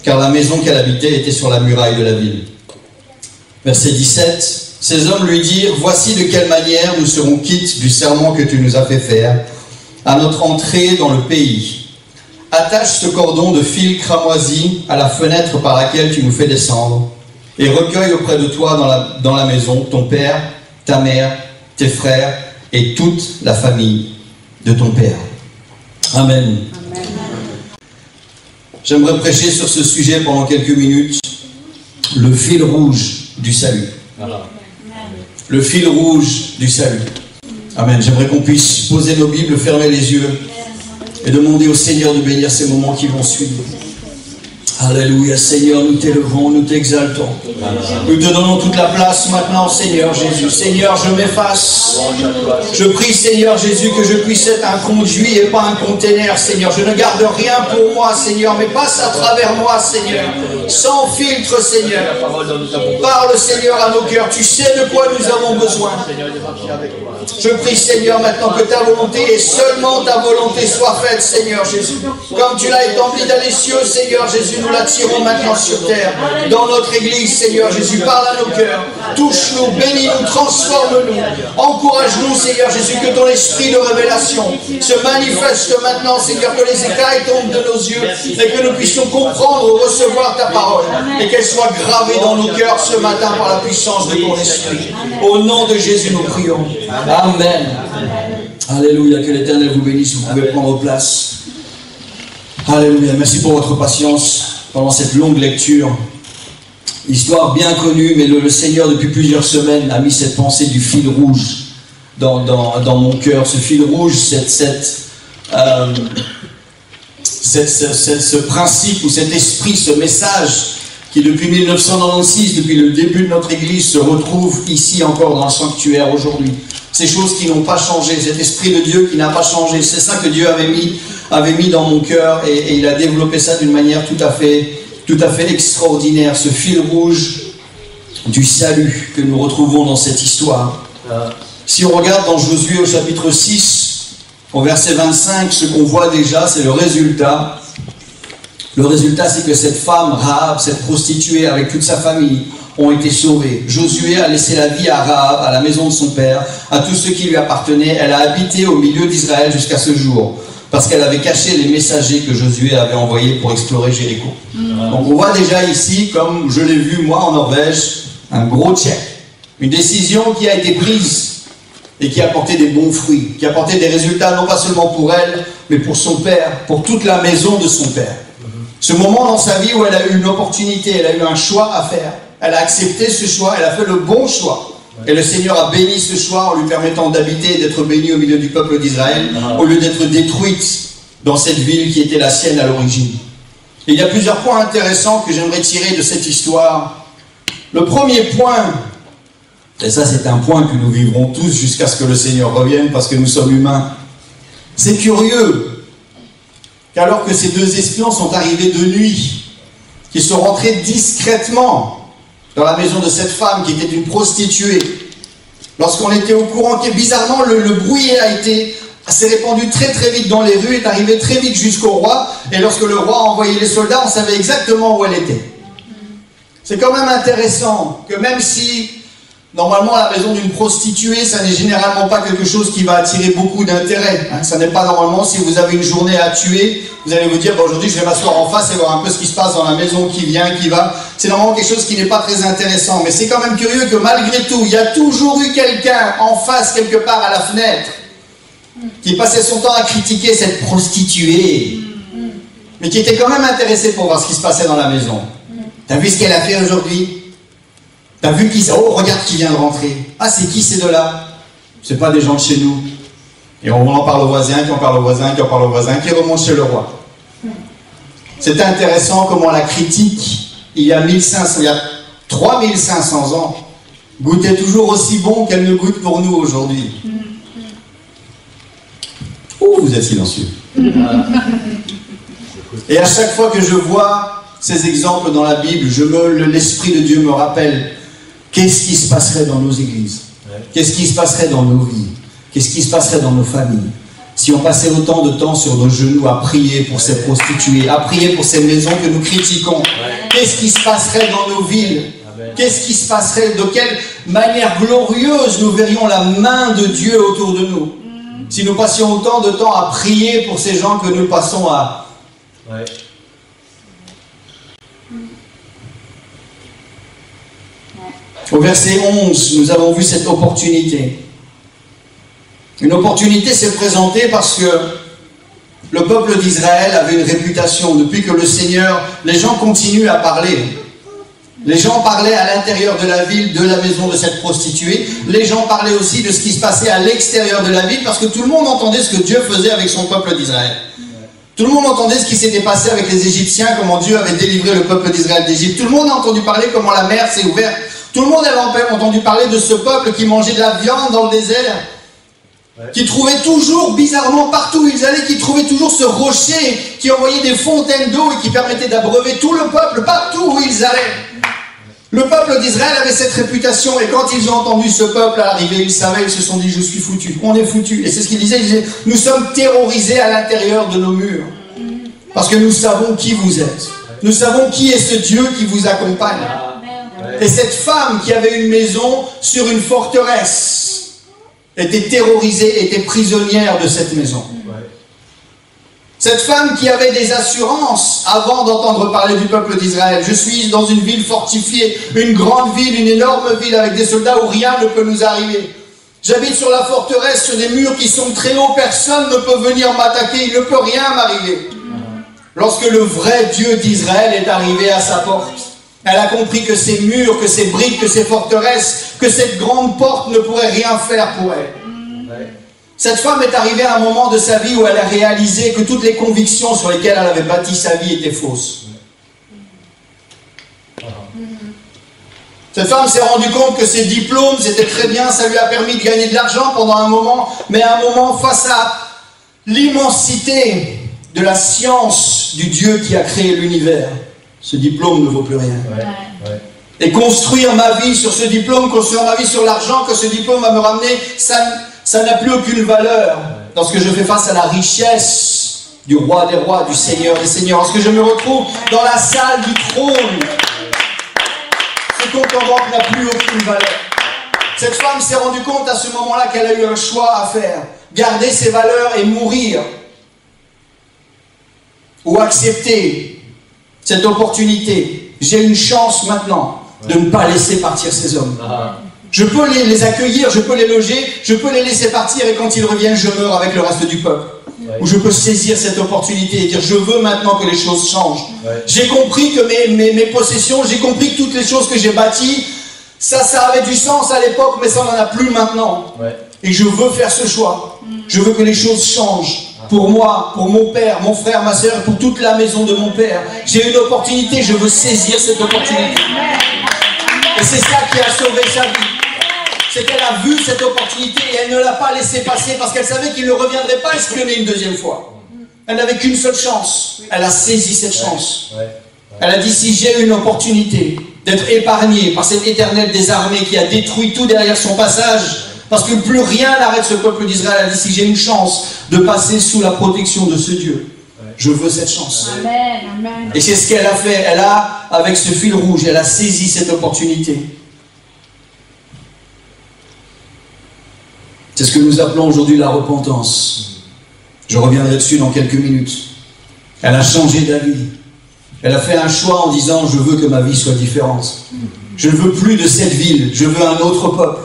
car la maison qu'elle habitait était sur la muraille de la ville. Verset 17, ces hommes lui dirent, voici de quelle manière nous serons quittes du serment que tu nous as fait faire à notre entrée dans le pays. Attache ce cordon de fil cramoisi à la fenêtre par laquelle tu nous fais descendre, et recueille auprès de toi dans la maison ton père, ta mère, tes frères et toute la famille de ton père. Amen. Amen. J'aimerais prêcher sur ce sujet pendant quelques minutes, le fil rouge du salut. Voilà. Le fil rouge du salut. Amen. J'aimerais qu'on puisse poser nos Bibles, fermer les yeux et demander au Seigneur de bénir ces moments qui vont suivre. Alléluia, Seigneur, nous t'élevons, nous t'exaltons. Nous te donnons toute la place maintenant, Seigneur Jésus. Seigneur, je m'efface. Je prie, Seigneur Jésus, que je puisse être un conduit et pas un container, Seigneur. Je ne garde rien pour moi, Seigneur, mais passe à travers moi, Seigneur. Sans filtre, Seigneur. Parle, Seigneur, à nos cœurs. Tu sais de quoi nous avons besoin. Je prie, Seigneur, maintenant que ta volonté et seulement ta volonté soit faite, Seigneur Jésus. Comme tu l'as établi dans les cieux, Seigneur Jésus, nous l'attirons maintenant sur terre. Dans notre Église, Seigneur Jésus, parle à nos cœurs. Touche-nous, bénis-nous, transforme-nous. Encourage-nous, Seigneur Jésus, que ton esprit de révélation se manifeste maintenant, Seigneur, que les écailles tombent de nos yeux et que nous puissions comprendre ou recevoir ta parole et qu'elle soit gravée dans nos cœurs ce matin par la puissance de ton esprit. Au nom de Jésus, nous prions. Amen. Alléluia, que l'Éternel vous bénisse, vous pouvez prendre place. Alléluia, merci pour votre patience pendant cette longue lecture. Histoire bien connue, mais le Seigneur depuis plusieurs semaines a mis cette pensée du fil rouge dans mon cœur. Ce fil rouge, ce principe ou cet esprit, ce message qui depuis 1996, depuis le début de notre Église, se retrouve ici encore dans le sanctuaire aujourd'hui. Ces choses qui n'ont pas changé, cet esprit de Dieu qui n'a pas changé, c'est ça que Dieu avait mis dans mon cœur et il a développé ça d'une manière tout à fait extraordinaire, ce fil rouge du salut que nous retrouvons dans cette histoire. Si on regarde dans Josué au chapitre 6, au verset 25, ce qu'on voit déjà, c'est le résultat. Le résultat, c'est que cette femme, Rahab, cette prostituée avec toute sa famille, ont été sauvés. Josué a laissé la vie à Rahab, à la maison de son père, à tous ceux qui lui appartenaient. Elle a habité au milieu d'Israël jusqu'à ce jour, parce qu'elle avait caché les messagers que Josué avait envoyés pour explorer Jéricho. Donc on voit déjà ici, comme je l'ai vu moi en Norvège, un gros check. Une décision qui a été prise et qui a porté des bons fruits, qui a porté des résultats non pas seulement pour elle, mais pour son père, pour toute la maison de son père. Ce moment dans sa vie où elle a eu une opportunité, elle a eu un choix à faire. Elle a accepté ce choix, elle a fait le bon choix. Et le Seigneur a béni ce choix en lui permettant d'habiter et d'être bénie au milieu du peuple d'Israël, au lieu d'être détruite dans cette ville qui était la sienne à l'origine. Et il y a plusieurs points intéressants que j'aimerais tirer de cette histoire. Le premier point, et ça c'est un point que nous vivrons tous jusqu'à ce que le Seigneur revienne parce que nous sommes humains. C'est curieux qu'alors que ces deux espions sont arrivés de nuit, qu'ils sont rentrés discrètement dans la maison de cette femme qui était une prostituée, lorsqu'on était au courant que bizarrement le bruit s'est répandu très très vite dans les rues, est arrivé très vite jusqu'au roi, et lorsque le roi a envoyé les soldats, on savait exactement où elle était. C'est quand même intéressant que même si normalement la maison d'une prostituée, ça n'est généralement pas quelque chose qui va attirer beaucoup d'intérêt. Ça n'est pas normalement, si vous avez une journée à tuer, vous allez vous dire, bon, aujourd'hui je vais m'asseoir en face et voir un peu ce qui se passe dans la maison, qui vient, qui va. C'est normalement quelque chose qui n'est pas très intéressant. Mais c'est quand même curieux que malgré tout, il y a toujours eu quelqu'un en face, quelque part à la fenêtre, qui passait son temps à critiquer cette prostituée, mais qui était quand même intéressé pour voir ce qui se passait dans la maison. T'as vu ce qu'elle a fait aujourd'hui? T'as vu qui c'est? Oh, regarde qui vient de rentrer. Ah, c'est qui ces deux-là? C'est pas des gens de chez nous. Et on en parle au voisin, qui en parle au voisin, qui en parle au voisin, qui remonte chez le roi. C'est intéressant comment la critique, il y a 3500 ans, goûtait toujours aussi bon qu'elle ne goûte pour nous aujourd'hui. Oh, vous êtes silencieux. Et à chaque fois que je vois ces exemples dans la Bible, l'Esprit de Dieu me rappelle qu'est-ce qui se passerait dans nos églises, qu'est-ce qui se passerait dans nos vies, qu'est-ce qui se passerait dans nos familles, si on passait autant de temps sur nos genoux à prier pour ces prostituées, à prier pour ces maisons que nous critiquons. Qu'est-ce qui se passerait dans nos villes? Qu'est-ce qui se passerait? De quelle manière glorieuse nous verrions la main de Dieu autour de nous si nous passions autant de temps à prier pour ces gens que nous passons à... Au verset 11, nous avons vu cette opportunité. Une opportunité s'est présentée parce que le peuple d'Israël avait une réputation. Depuis que le Seigneur, les gens continuent à parler. Les gens parlaient à l'intérieur de la ville, de la maison de cette prostituée. Les gens parlaient aussi de ce qui se passait à l'extérieur de la ville parce que tout le monde entendait ce que Dieu faisait avec son peuple d'Israël. Tout le monde entendait ce qui s'était passé avec les Égyptiens, comment Dieu avait délivré le peuple d'Israël d'Égypte. Tout le monde a entendu parler comment la mer s'est ouverte. Tout le monde avait entendu parler de ce peuple qui mangeait de la viande dans le désert, qui trouvait toujours, bizarrement, partout où ils allaient, qui trouvait toujours ce rocher qui envoyait des fontaines d'eau et qui permettait d'abreuver tout le peuple, partout où ils allaient. Le peuple d'Israël avait cette réputation, et quand ils ont entendu ce peuple arriver, ils savaient, ils se sont dit, je suis foutu, on est foutu. Et c'est ce qu'ils disaient, nous sommes terrorisés à l'intérieur de nos murs, parce que nous savons qui vous êtes. Nous savons qui est ce Dieu qui vous accompagne. Et cette femme qui avait une maison sur une forteresse était terrorisée, était prisonnière de cette maison. Cette femme qui avait des assurances avant d'entendre parler du peuple d'Israël. Je suis dans une ville fortifiée, une grande ville, une énorme ville avec des soldats où rien ne peut nous arriver. J'habite sur la forteresse, sur des murs qui sont très hauts, personne ne peut venir m'attaquer, il ne peut rien m'arriver. Lorsque le vrai Dieu d'Israël est arrivé à sa porte, elle a compris que ces murs, que ces briques, que ces forteresses, que cette grande porte ne pourrait rien faire pour elle. Cette femme est arrivée à un moment de sa vie où elle a réalisé que toutes les convictions sur lesquelles elle avait bâti sa vie étaient fausses. Cette femme s'est rendue compte que ses diplômes, c'était très bien, ça lui a permis de gagner de l'argent pendant un moment, mais à un moment, face à l'immensité de la science du Dieu qui a créé l'univers, ce diplôme ne vaut plus rien. Et construire ma vie sur ce diplôme, construire ma vie sur l'argent que ce diplôme va me ramener, ça n'a plus aucune valeur lorsque je fais face à la richesse du roi des rois, du Seigneur des seigneurs. Lorsque je me retrouve dans la salle du trône, ce compte en banque n'a plus aucune valeur. Cette femme s'est rendue compte à ce moment-là qu'elle a eu un choix à faire. Garder ses valeurs et mourir. Ou accepter cette opportunité. J'ai une chance maintenant de ne pas laisser partir ces hommes. Je peux les accueillir, je peux les loger, je peux les laisser partir et quand ils reviennent, je meurs avec le reste du peuple. où je peux saisir cette opportunité et dire je veux maintenant que les choses changent. Ouais. J'ai compris que mes possessions, j'ai compris que toutes les choses que j'ai bâties, ça avait du sens à l'époque, mais ça n'en a plus maintenant. Ouais. Et je veux faire ce choix. Je veux que les choses changent. Pour moi, pour mon père, mon frère, ma soeur, pour toute la maison de mon père. J'ai une opportunité, je veux saisir cette opportunité. Et c'est ça qui a sauvé sa vie. C'est qu'elle a vu cette opportunité et elle ne l'a pas laissé passer parce qu'elle savait qu'il ne reviendrait pas espionner une deuxième fois. Elle n'avait qu'une seule chance. Elle a saisi cette chance. Elle a dit, si j'ai une opportunité d'être épargnée par cet Éternel des armées qui a détruit tout derrière son passage, parce que plus rien n'arrête ce peuple d'Israël, elle a dit, si j'ai une chance de passer sous la protection de ce Dieu, je veux cette chance. Amen. Et c'est ce qu'elle a fait. Elle a, avec ce fil rouge, elle a saisi cette opportunité. C'est ce que nous appelons aujourd'hui la repentance. Je reviendrai dessus dans quelques minutes. Elle a changé d'avis. Elle a fait un choix en disant, je veux que ma vie soit différente. Je ne veux plus de cette ville, je veux un autre peuple.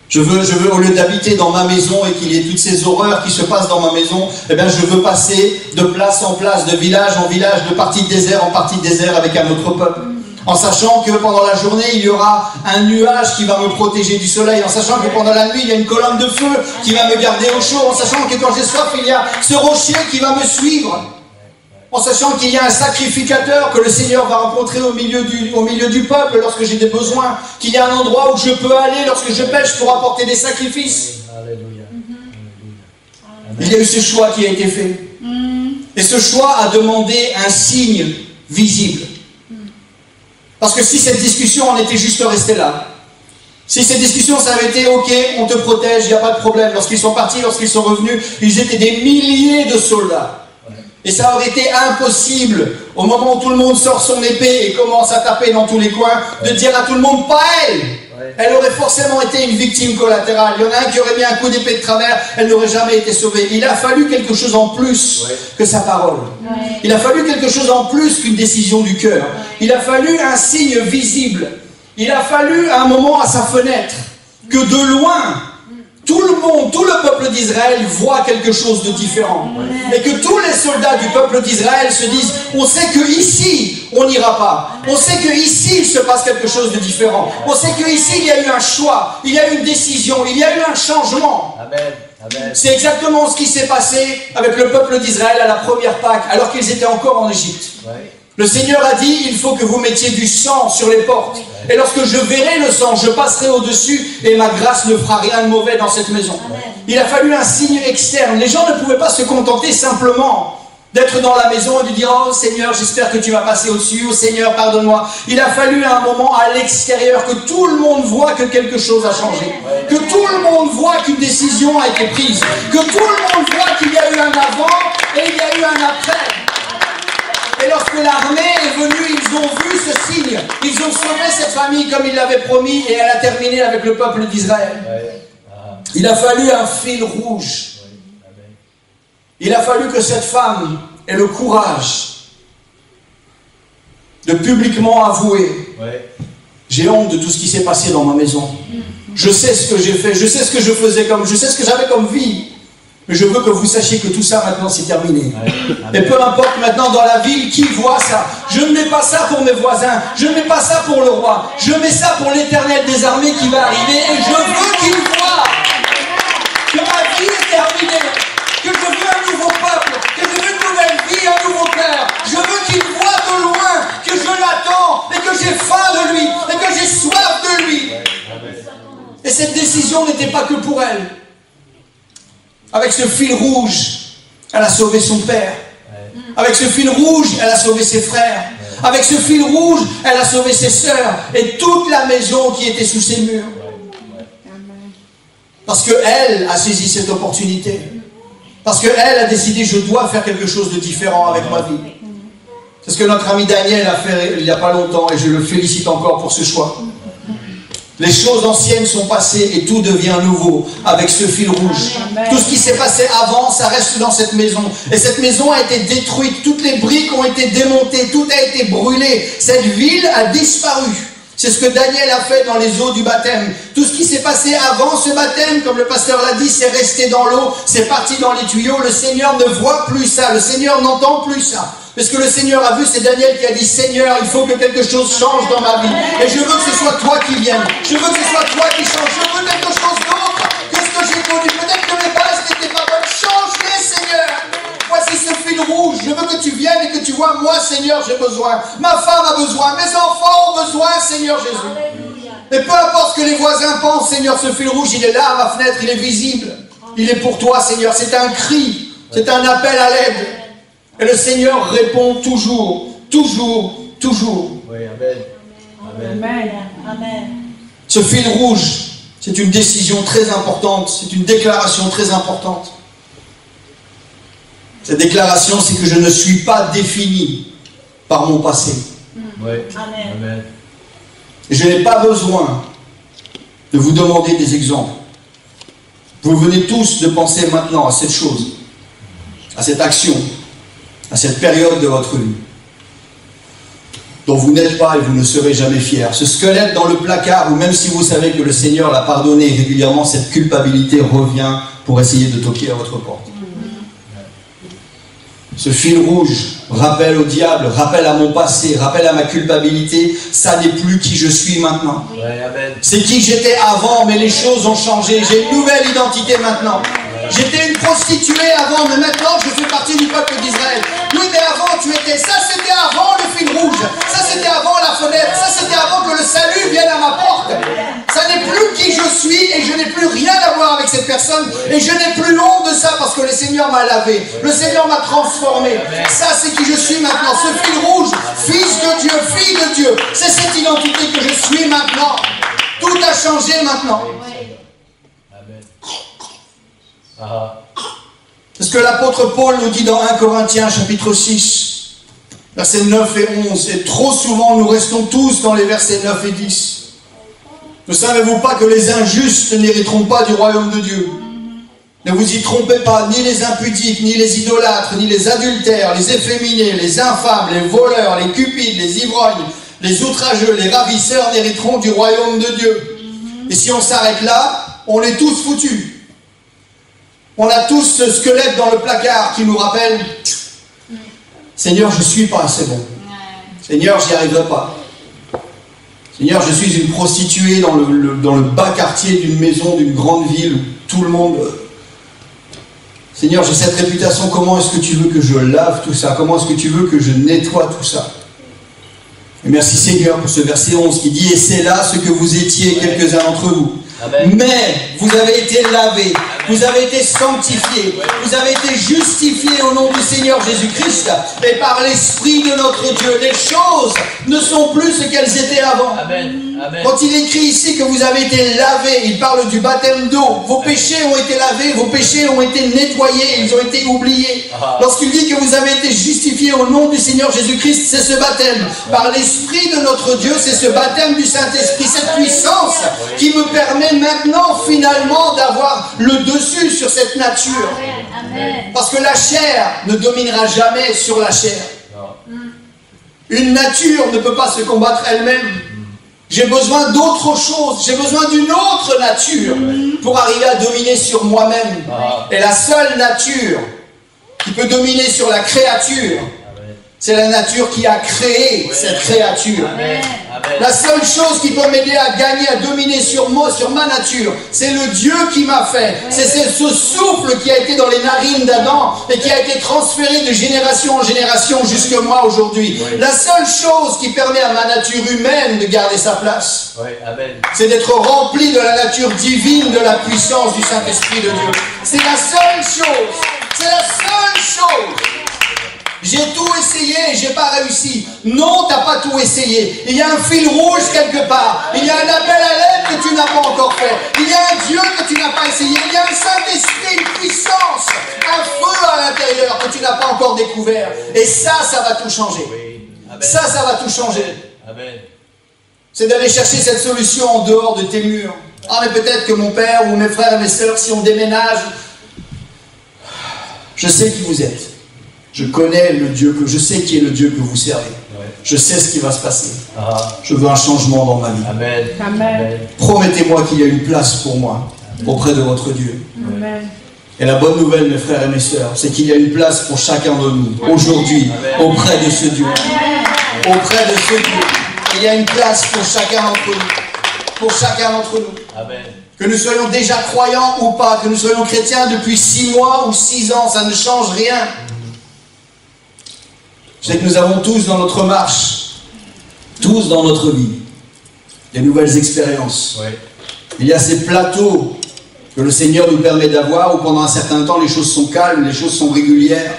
Je veux, au lieu d'habiter dans ma maison et qu'il y ait toutes ces horreurs qui se passent dans ma maison, eh bien, je veux passer de place en place, de village en village, de partie de désert en partie de désert avec un autre peuple. En sachant que pendant la journée, il y aura un nuage qui va me protéger du soleil. En sachant que pendant la nuit, il y a une colonne de feu qui va me garder au chaud. En sachant que quand j'ai soif, il y a ce rocher qui va me suivre. En sachant qu'il y a un sacrificateur que le Seigneur va rencontrer au milieu du peuple lorsque j'ai des besoins, qu'il y a un endroit où je peux aller lorsque je pêche pour apporter des sacrifices. Alléluia. Il y a eu ce choix qui a été fait. Et ce choix a demandé un signe visible. Parce que si cette discussion en était juste restée là, si cette discussion ça avait été ok, on te protège, il n'y a pas de problème. Lorsqu'ils sont partis, lorsqu'ils sont revenus, ils étaient des milliers de soldats. Et ça aurait été impossible, au moment où tout le monde sort son épée et commence à taper dans tous les coins, de dire à tout le monde, pas elle. Elle aurait forcément été une victime collatérale. Il y en a un qui aurait mis un coup d'épée de travers, elle n'aurait jamais été sauvée. Il a fallu quelque chose en plus que sa parole. Il a fallu quelque chose en plus qu'une décision du cœur. Il a fallu un signe visible. Il a fallu un moment à sa fenêtre que de loin, tout le monde, tout le peuple d'Israël voit quelque chose de différent. Et que tous les soldats du peuple d'Israël se disent, on sait qu'ici, on n'ira pas. On sait qu'ici, il se passe quelque chose de différent. On sait qu'ici, il y a eu un choix, il y a eu une décision, il y a eu un changement. Amen. C'est exactement ce qui s'est passé avec le peuple d'Israël à la première Pâque, alors qu'ils étaient encore en Égypte. Le Seigneur a dit, il faut que vous mettiez du sang sur les portes. Et lorsque je verrai le sang, je passerai au-dessus et ma grâce ne fera rien de mauvais dans cette maison. Il a fallu un signe externe. Les gens ne pouvaient pas se contenter simplement d'être dans la maison et de dire, oh Seigneur, j'espère que tu vas passer au-dessus, oh Seigneur, pardonne-moi. Il a fallu un moment à l'extérieur que tout le monde voit que quelque chose a changé. Que tout le monde voit qu'une décision a été prise. Que tout le monde voit qu'il y a eu un avant et il y a eu un après. Et lorsque l'armée est venue, ils ont vu ce signe. Ils ont sauvé cette famille comme il l'avait promis et elle a terminé avec le peuple d'Israël. Il a fallu un fil rouge. Il a fallu que cette femme ait le courage de publiquement avouer, j'ai honte de tout ce qui s'est passé dans ma maison. Je sais ce que j'ai fait, je sais ce que je faisais je sais ce que j'avais comme vie. Mais je veux que vous sachiez que tout ça maintenant c'est terminé. Et peu importe maintenant dans la ville qui voit ça. Je ne mets pas ça pour mes voisins. Je ne mets pas ça pour le roi. Je mets ça pour l'Éternel des armées qui va arriver. Et je veux qu'il voie que ma vie est terminée. Que je veux un nouveau peuple. Que je veux une nouvelle vie, un nouveau cœur. Je veux qu'il voie de loin que je l'attends. Et que j'ai faim de lui. Et que j'ai soif de lui. Et cette décision n'était pas que pour elle. Avec ce fil rouge, elle a sauvé son père. Avec ce fil rouge, elle a sauvé ses frères. Avec ce fil rouge, elle a sauvé ses sœurs et toute la maison qui était sous ses murs. Parce qu'elle a saisi cette opportunité. Parce qu'elle a décidé, je dois faire quelque chose de différent avec ma vie. C'est ce que notre ami Daniel a fait il n'y a pas longtemps et je le félicite encore pour ce choix. Les choses anciennes sont passées et tout devient nouveau avec ce fil rouge. Tout ce qui s'est passé avant, ça reste dans cette maison. Et cette maison a été détruite, toutes les briques ont été démontées, tout a été brûlé. Cette ville a disparu. C'est ce que Daniel a fait dans les eaux du baptême. Tout ce qui s'est passé avant ce baptême, comme le pasteur l'a dit, c'est resté dans l'eau, c'est parti dans les tuyaux. Le Seigneur ne voit plus ça, le Seigneur n'entend plus ça. Mais ce que le Seigneur a vu, c'est Daniel qui a dit, Seigneur, il faut que quelque chose change dans ma vie. Et je veux que ce soit toi qui viennes. Je veux que ce soit toi qui change. Je veux quelque chose d'autre que ce que j'ai connu. Peut-être que mes bases n'étaient pas bonnes. Change-les, Seigneur. Voici ce fil rouge. Je veux que tu viennes et que tu vois, moi, Seigneur, j'ai besoin. Ma femme a besoin. Mes enfants ont besoin, Seigneur Jésus. Et peu importe ce que les voisins pensent, Seigneur, ce fil rouge, il est là à ma fenêtre, il est visible. Il est pour toi, Seigneur. C'est un cri. C'est un appel à l'aide. Et le Seigneur répond toujours, toujours, toujours. Oui, amen. Amen. Amen. Ce fil rouge, c'est une décision très importante, c'est une déclaration très importante. Cette déclaration, c'est que je ne suis pas défini par mon passé. Oui, amen. Et je n'ai pas besoin de vous demander des exemples. Vous venez tous de penser maintenant à cette chose, à cette action, à cette période de votre vie, dont vous n'êtes pas et vous ne serez jamais fiers. Ce squelette dans le placard, ou même si vous savez que le Seigneur l'a pardonné régulièrement, cette culpabilité revient pour essayer de toquer à votre porte. Ce fil rouge rappelle au diable, rappelle à mon passé, rappelle à ma culpabilité, ça n'est plus qui je suis maintenant. C'est qui j'étais avant, mais les choses ont changé, j'ai une nouvelle identité maintenant. J'étais une prostituée avant, mais maintenant je fais partie du peuple d'Israël. Oui, mais avant tu étais, ça c'était avant le fil rouge, ça c'était avant la fenêtre, ça c'était avant que le salut vienne à ma porte. Ça n'est plus qui je suis et je n'ai plus rien à voir avec cette personne et je n'ai plus honte de ça parce que le Seigneur m'a lavé, le Seigneur m'a transformé. Ça c'est qui je suis maintenant, ce fil rouge, fils de Dieu, fille de Dieu, c'est cette identité que je suis maintenant. Tout a changé maintenant. C'est ce que l'apôtre Paul nous dit dans 1 Corinthiens chapitre 6, versets 9 et 11. Et trop souvent nous restons tous dans les versets 9 et 10. Ne savez-vous pas que les injustes n'hériteront pas du royaume de Dieu? Ne vous y trompez pas, ni les impudiques, ni les idolâtres, ni les adultères, les efféminés, les infâmes, les voleurs, les cupides, les ivrognes, les outrageux, les ravisseurs n'hériteront du royaume de Dieu. Et si on s'arrête là, on est tous foutus. On a tous ce squelette dans le placard qui nous rappelle Seigneur, je ne suis pas assez bon. Seigneur, j'y arriverai pas. Seigneur, je suis une prostituée dans le bas quartier d'une maison, d'une grande ville où tout le monde... Seigneur, j'ai cette réputation, comment est-ce que tu veux que je lave tout ça? Comment est-ce que tu veux que je nettoie tout ça? Et merci Seigneur pour ce verset 11 qui dit « Et c'est là ce que vous étiez, quelques-uns d'entre vous. Amen. Mais vous avez été lavés, vous avez été sanctifiés, vous avez été justifiés au nom du Seigneur Jésus-Christ et par l'Esprit de notre Dieu. Les choses ne sont plus ce qu'elles étaient avant. Amen. Amen. Quand il écrit ici que vous avez été lavés, il parle du baptême d'eau. Vos péchés ont été lavés, vos péchés ont été nettoyés, ils ont été oubliés. Lorsqu'il dit que vous avez été justifiés au nom du Seigneur Jésus-Christ, c'est ce baptême. Par l'Esprit de notre Dieu, c'est ce baptême du Saint-Esprit, cette puissance qui me permet maintenant finalement d'avoir le dessus sur cette nature. Amen. Parce que la chair ne dominera jamais sur la chair. Une nature ne peut pas se combattre elle-même. J'ai besoin d'autre chose, j'ai besoin d'une autre nature pour arriver à dominer sur moi-même. Et la seule nature qui peut dominer sur la créature, c'est la nature qui a créé cette créature. Amen. La seule chose qui peut m'aider à gagner, à dominer sur moi, sur ma nature, c'est le Dieu qui m'a fait. C'est ce souffle qui a été dans les narines d'Adam et qui a été transféré de génération en génération jusque moi aujourd'hui. La seule chose qui permet à ma nature humaine de garder sa place, c'est d'être rempli de la nature divine, de la puissance du Saint-Esprit de Dieu. C'est la seule chose. C'est la seule chose. J'ai tout essayé et j'ai pas réussi. Non, t'as pas tout essayé. Il y a un fil rouge quelque part. Il y a un appel à l'aide que tu n'as pas encore fait. Il y a un Dieu que tu n'as pas essayé. Il y a un Saint-Esprit, une puissance, un feu à l'intérieur que tu n'as pas encore découvert. Et ça va tout changer. Ça va tout changer. C'est d'aller chercher cette solution en dehors de tes murs. Ah, mais peut-être que mon père ou mes frères et mes sœurs, si on déménage, je sais qui vous êtes. Je connais le Dieu je sais qui est le Dieu que vous servez. Je sais ce qui va se passer. Ah, Je veux un changement dans ma vie. Amen. Amen. Promettez-moi qu'il y a une place pour moi auprès de votre Dieu. Amen. Et la bonne nouvelle, mes frères et mes sœurs, c'est qu'il y a une place pour chacun de nous, aujourd'hui, auprès de ce Dieu. Auprès de ce Dieu. Il y a une place pour chacun d'entre nous. Pour chacun d'entre nous. Amen. Que nous soyons déjà croyants ou pas, que nous soyons chrétiens depuis 6 mois ou 6 ans, ça ne change rien. Je sais que nous avons tous dans notre marche, tous dans notre vie, des nouvelles expériences. Oui. Il y a ces plateaux que le Seigneur nous permet d'avoir, où pendant un certain temps les choses sont calmes, les choses sont régulières.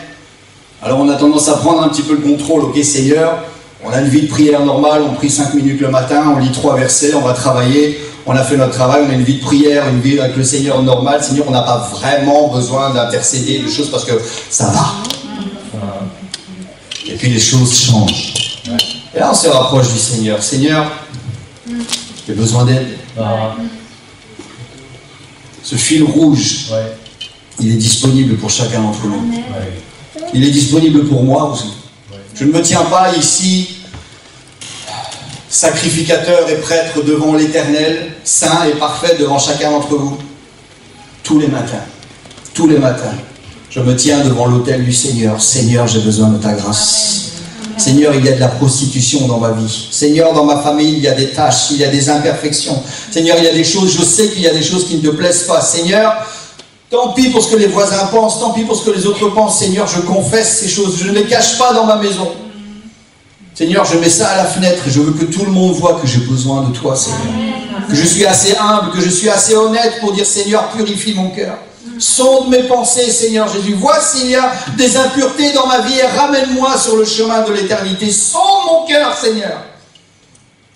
Alors on a tendance à prendre un petit peu le contrôle. Ok Seigneur, on a une vie de prière normale, on prie 5 minutes le matin, on lit 3 versets, on va travailler, on a fait notre travail, on a une vie de prière, une vie avec le Seigneur normale. Seigneur, on n'a pas vraiment besoin d'intercéder de choses parce que ça va. Et puis les choses changent. Et là on se rapproche du Seigneur. Seigneur, j'ai besoin d'aide. Ah, Ce fil rouge, ouais. il est disponible pour chacun d'entre nous. Ouais. Il est disponible pour moi aussi. Je ne me tiens pas ici, sacrificateur et prêtre devant l'Éternel, saint et parfait devant chacun d'entre vous. Tous les matins, je me tiens devant l'autel du Seigneur. Seigneur, j'ai besoin de ta grâce. Seigneur, il y a de la prostitution dans ma vie. Seigneur, dans ma famille, il y a des tâches, il y a des imperfections. Seigneur, il y a des choses, je sais qu'il y a des choses qui ne te plaisent pas. Seigneur, tant pis pour ce que les voisins pensent, tant pis pour ce que les autres pensent. Seigneur, je confesse ces choses, je ne les cache pas dans ma maison. Seigneur, je mets ça à la fenêtre et je veux que tout le monde voit que j'ai besoin de toi, Seigneur. Que je suis assez humble, que je suis assez honnête pour dire, Seigneur, purifie mon cœur. Sonde mes pensées, Seigneur Jésus. Vois s'il y a des impuretés dans ma vie et ramène-moi sur le chemin de l'éternité. Sonde mon cœur, Seigneur.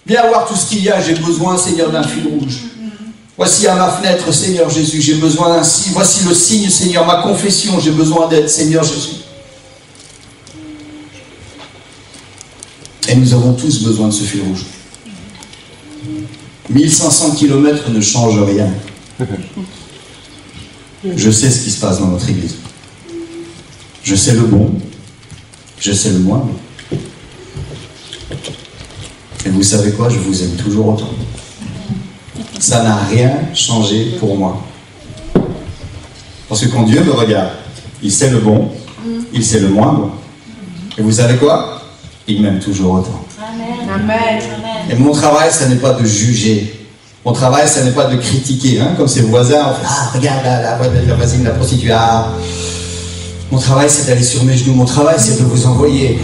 Viens voir tout ce qu'il y a. J'ai besoin, Seigneur, d'un fil rouge. Voici à ma fenêtre, Seigneur Jésus. J'ai besoin d'un signe. Voici le signe, Seigneur. Ma confession. J'ai besoin d'aide, Seigneur Jésus. Et nous avons tous besoin de ce fil rouge. 1500 km ne changent rien. Je sais ce qui se passe dans notre église. Je sais le bon, je sais le moins. Et vous savez quoi? Je vous aime toujours autant. Ça n'a rien changé pour moi. Parce que quand Dieu me regarde, il sait le bon, il sait le moindre. Et vous savez quoi? Il m'aime toujours autant. Amen. Et mon travail, ça n'est pas de juger. Mon travail, ça n'est pas de critiquer, hein, comme ses voisins. On fait, ah, regarde la voisine, la prostituée. Ah. Mon travail, c'est d'aller sur mes genoux. Mon travail, c'est de vous envoyer,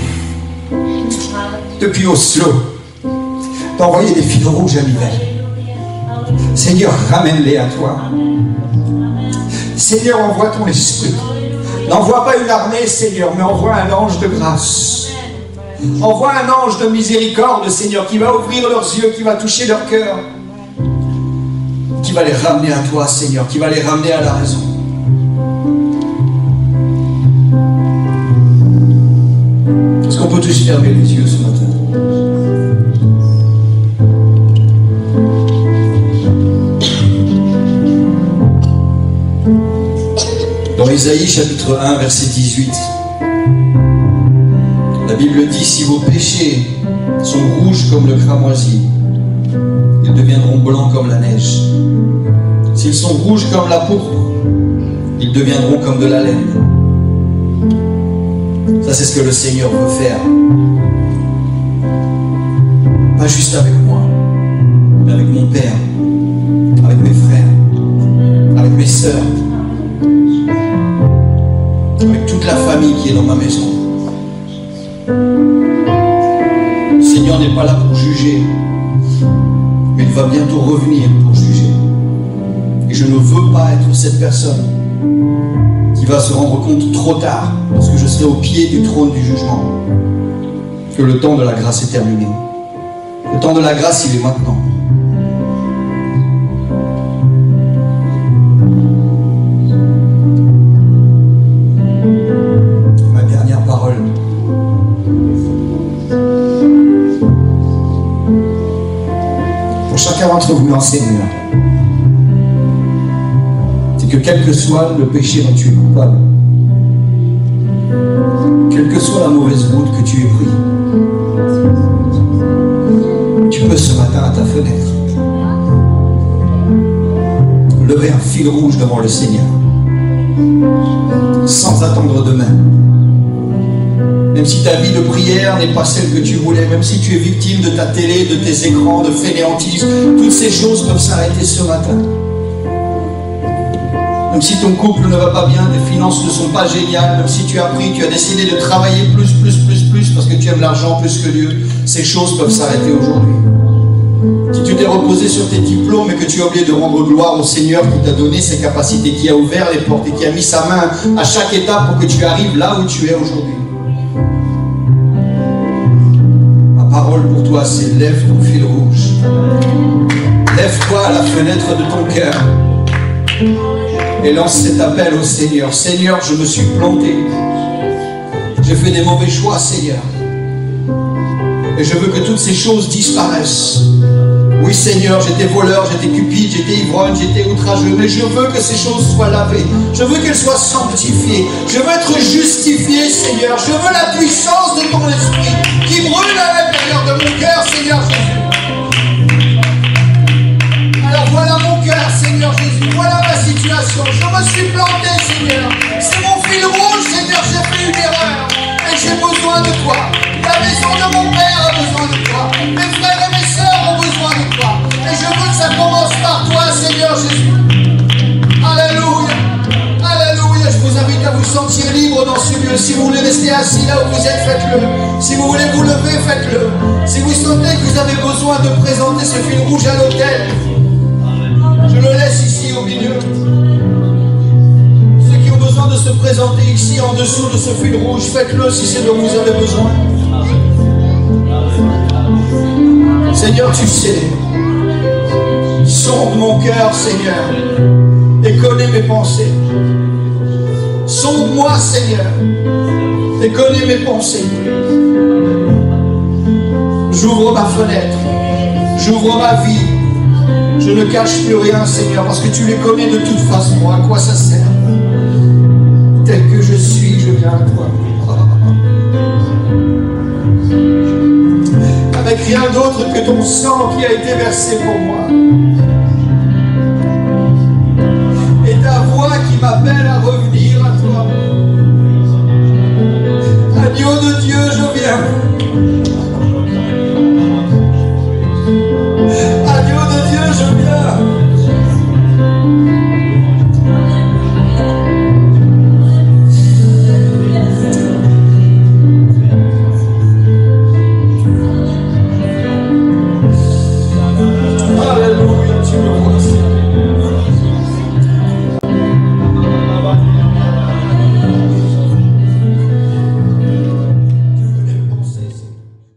depuis Oslo, d'envoyer des fils rouges à Nivelles. Seigneur, ramène-les à toi. Seigneur, envoie ton esprit. N'envoie pas une armée, Seigneur, mais envoie un ange de grâce. Envoie un ange de miséricorde, Seigneur, qui va ouvrir leurs yeux, qui va toucher leur cœur. Qui va les ramener à toi, Seigneur, qui va les ramener à la raison. Est-ce qu'on peut tous fermer les yeux ce matin? Dans Isaïe chapitre 1, verset 18, la Bible dit, si vos péchés sont rouges comme le cramoisi, ils deviendront blancs comme la neige. S'ils sont rouges comme la pourpre, ils deviendront comme de la laine. Ça, c'est ce que le Seigneur veut faire. Pas juste avec moi, mais avec mon Père, avec mes frères, avec mes sœurs, avec toute la famille qui est dans ma maison. Le Seigneur n'est pas là pour juger, mais il va bientôt revenir pour juger. Et je ne veux pas être cette personne qui va se rendre compte trop tard, lorsque je serai au pied du trône du jugement, que le temps de la grâce est terminé. Le temps de la grâce, il est maintenant. Ma dernière parole. Pour chacun d'entre vous, enseigneur, c'est que quel que soit le péché dont tu es coupable, quelle que soit la mauvaise route que tu aies prise, fenêtre. Levez un fil rouge devant le Seigneur, sans attendre demain. Même si ta vie de prière n'est pas celle que tu voulais, même si tu es victime de ta télé, de tes écrans, de fainéantisme, toutes ces choses peuvent s'arrêter ce matin. Même si ton couple ne va pas bien, tes finances ne sont pas géniales, même si tu as décidé de travailler plus, parce que tu aimes l'argent plus que Dieu, ces choses peuvent s'arrêter aujourd'hui. Si tu t'es reposé sur tes diplômes et que tu as oublié de rendre gloire au Seigneur qui t'a donné ses capacités, qui a ouvert les portes et qui a mis sa main à chaque étape pour que tu arrives là où tu es aujourd'hui. Ma parole pour toi, c'est lève ton fil rouge. Lève-toi à la fenêtre de ton cœur et lance cet appel au Seigneur. Seigneur, je me suis planté. J'ai fait des mauvais choix, Seigneur. Et je veux que toutes ces choses disparaissent. Oui, Seigneur, j'étais voleur, j'étais cupide, j'étais ivrogne, j'étais outrageux, mais je veux que ces choses soient lavées. Je veux qu'elles soient sanctifiées. Je veux être justifié, Seigneur. Je veux la puissance de ton esprit qui brûle à l'intérieur de mon cœur, Seigneur Jésus. Alors voilà mon cœur, Seigneur Jésus. Voilà ma situation. Je me suis planté, Seigneur. C'est mon fil rouge, Seigneur. J'ai fait une erreur. Et j'ai besoin de toi. La maison de mon père a besoin de toi. Mes frères et mes sœurs ont besoin de toi. Et je veux que ça commence par toi, Seigneur Jésus. Alléluia. Alléluia. Je vous invite à vous sentir libre dans ce lieu. Si vous voulez rester assis là où vous êtes, faites-le. Si vous voulez vous lever, faites-le. Si vous sentez que vous avez besoin de présenter ce fil rouge à l'autel, je le laisse ici au milieu. Ceux qui ont besoin de se présenter ici en dessous de ce fil rouge, faites-le si c'est dont vous avez besoin. Seigneur, tu sais, sonde mon cœur, Seigneur, et connais mes pensées. Sonde-moi, Seigneur, et connais mes pensées. J'ouvre ma fenêtre, j'ouvre ma vie. Je ne cache plus rien, Seigneur, parce que tu les connais de toute façon. À quoi ça sert? Tel que je suis, je viens à toi. Avec rien d'autre que ton sang qui a été versé pour moi.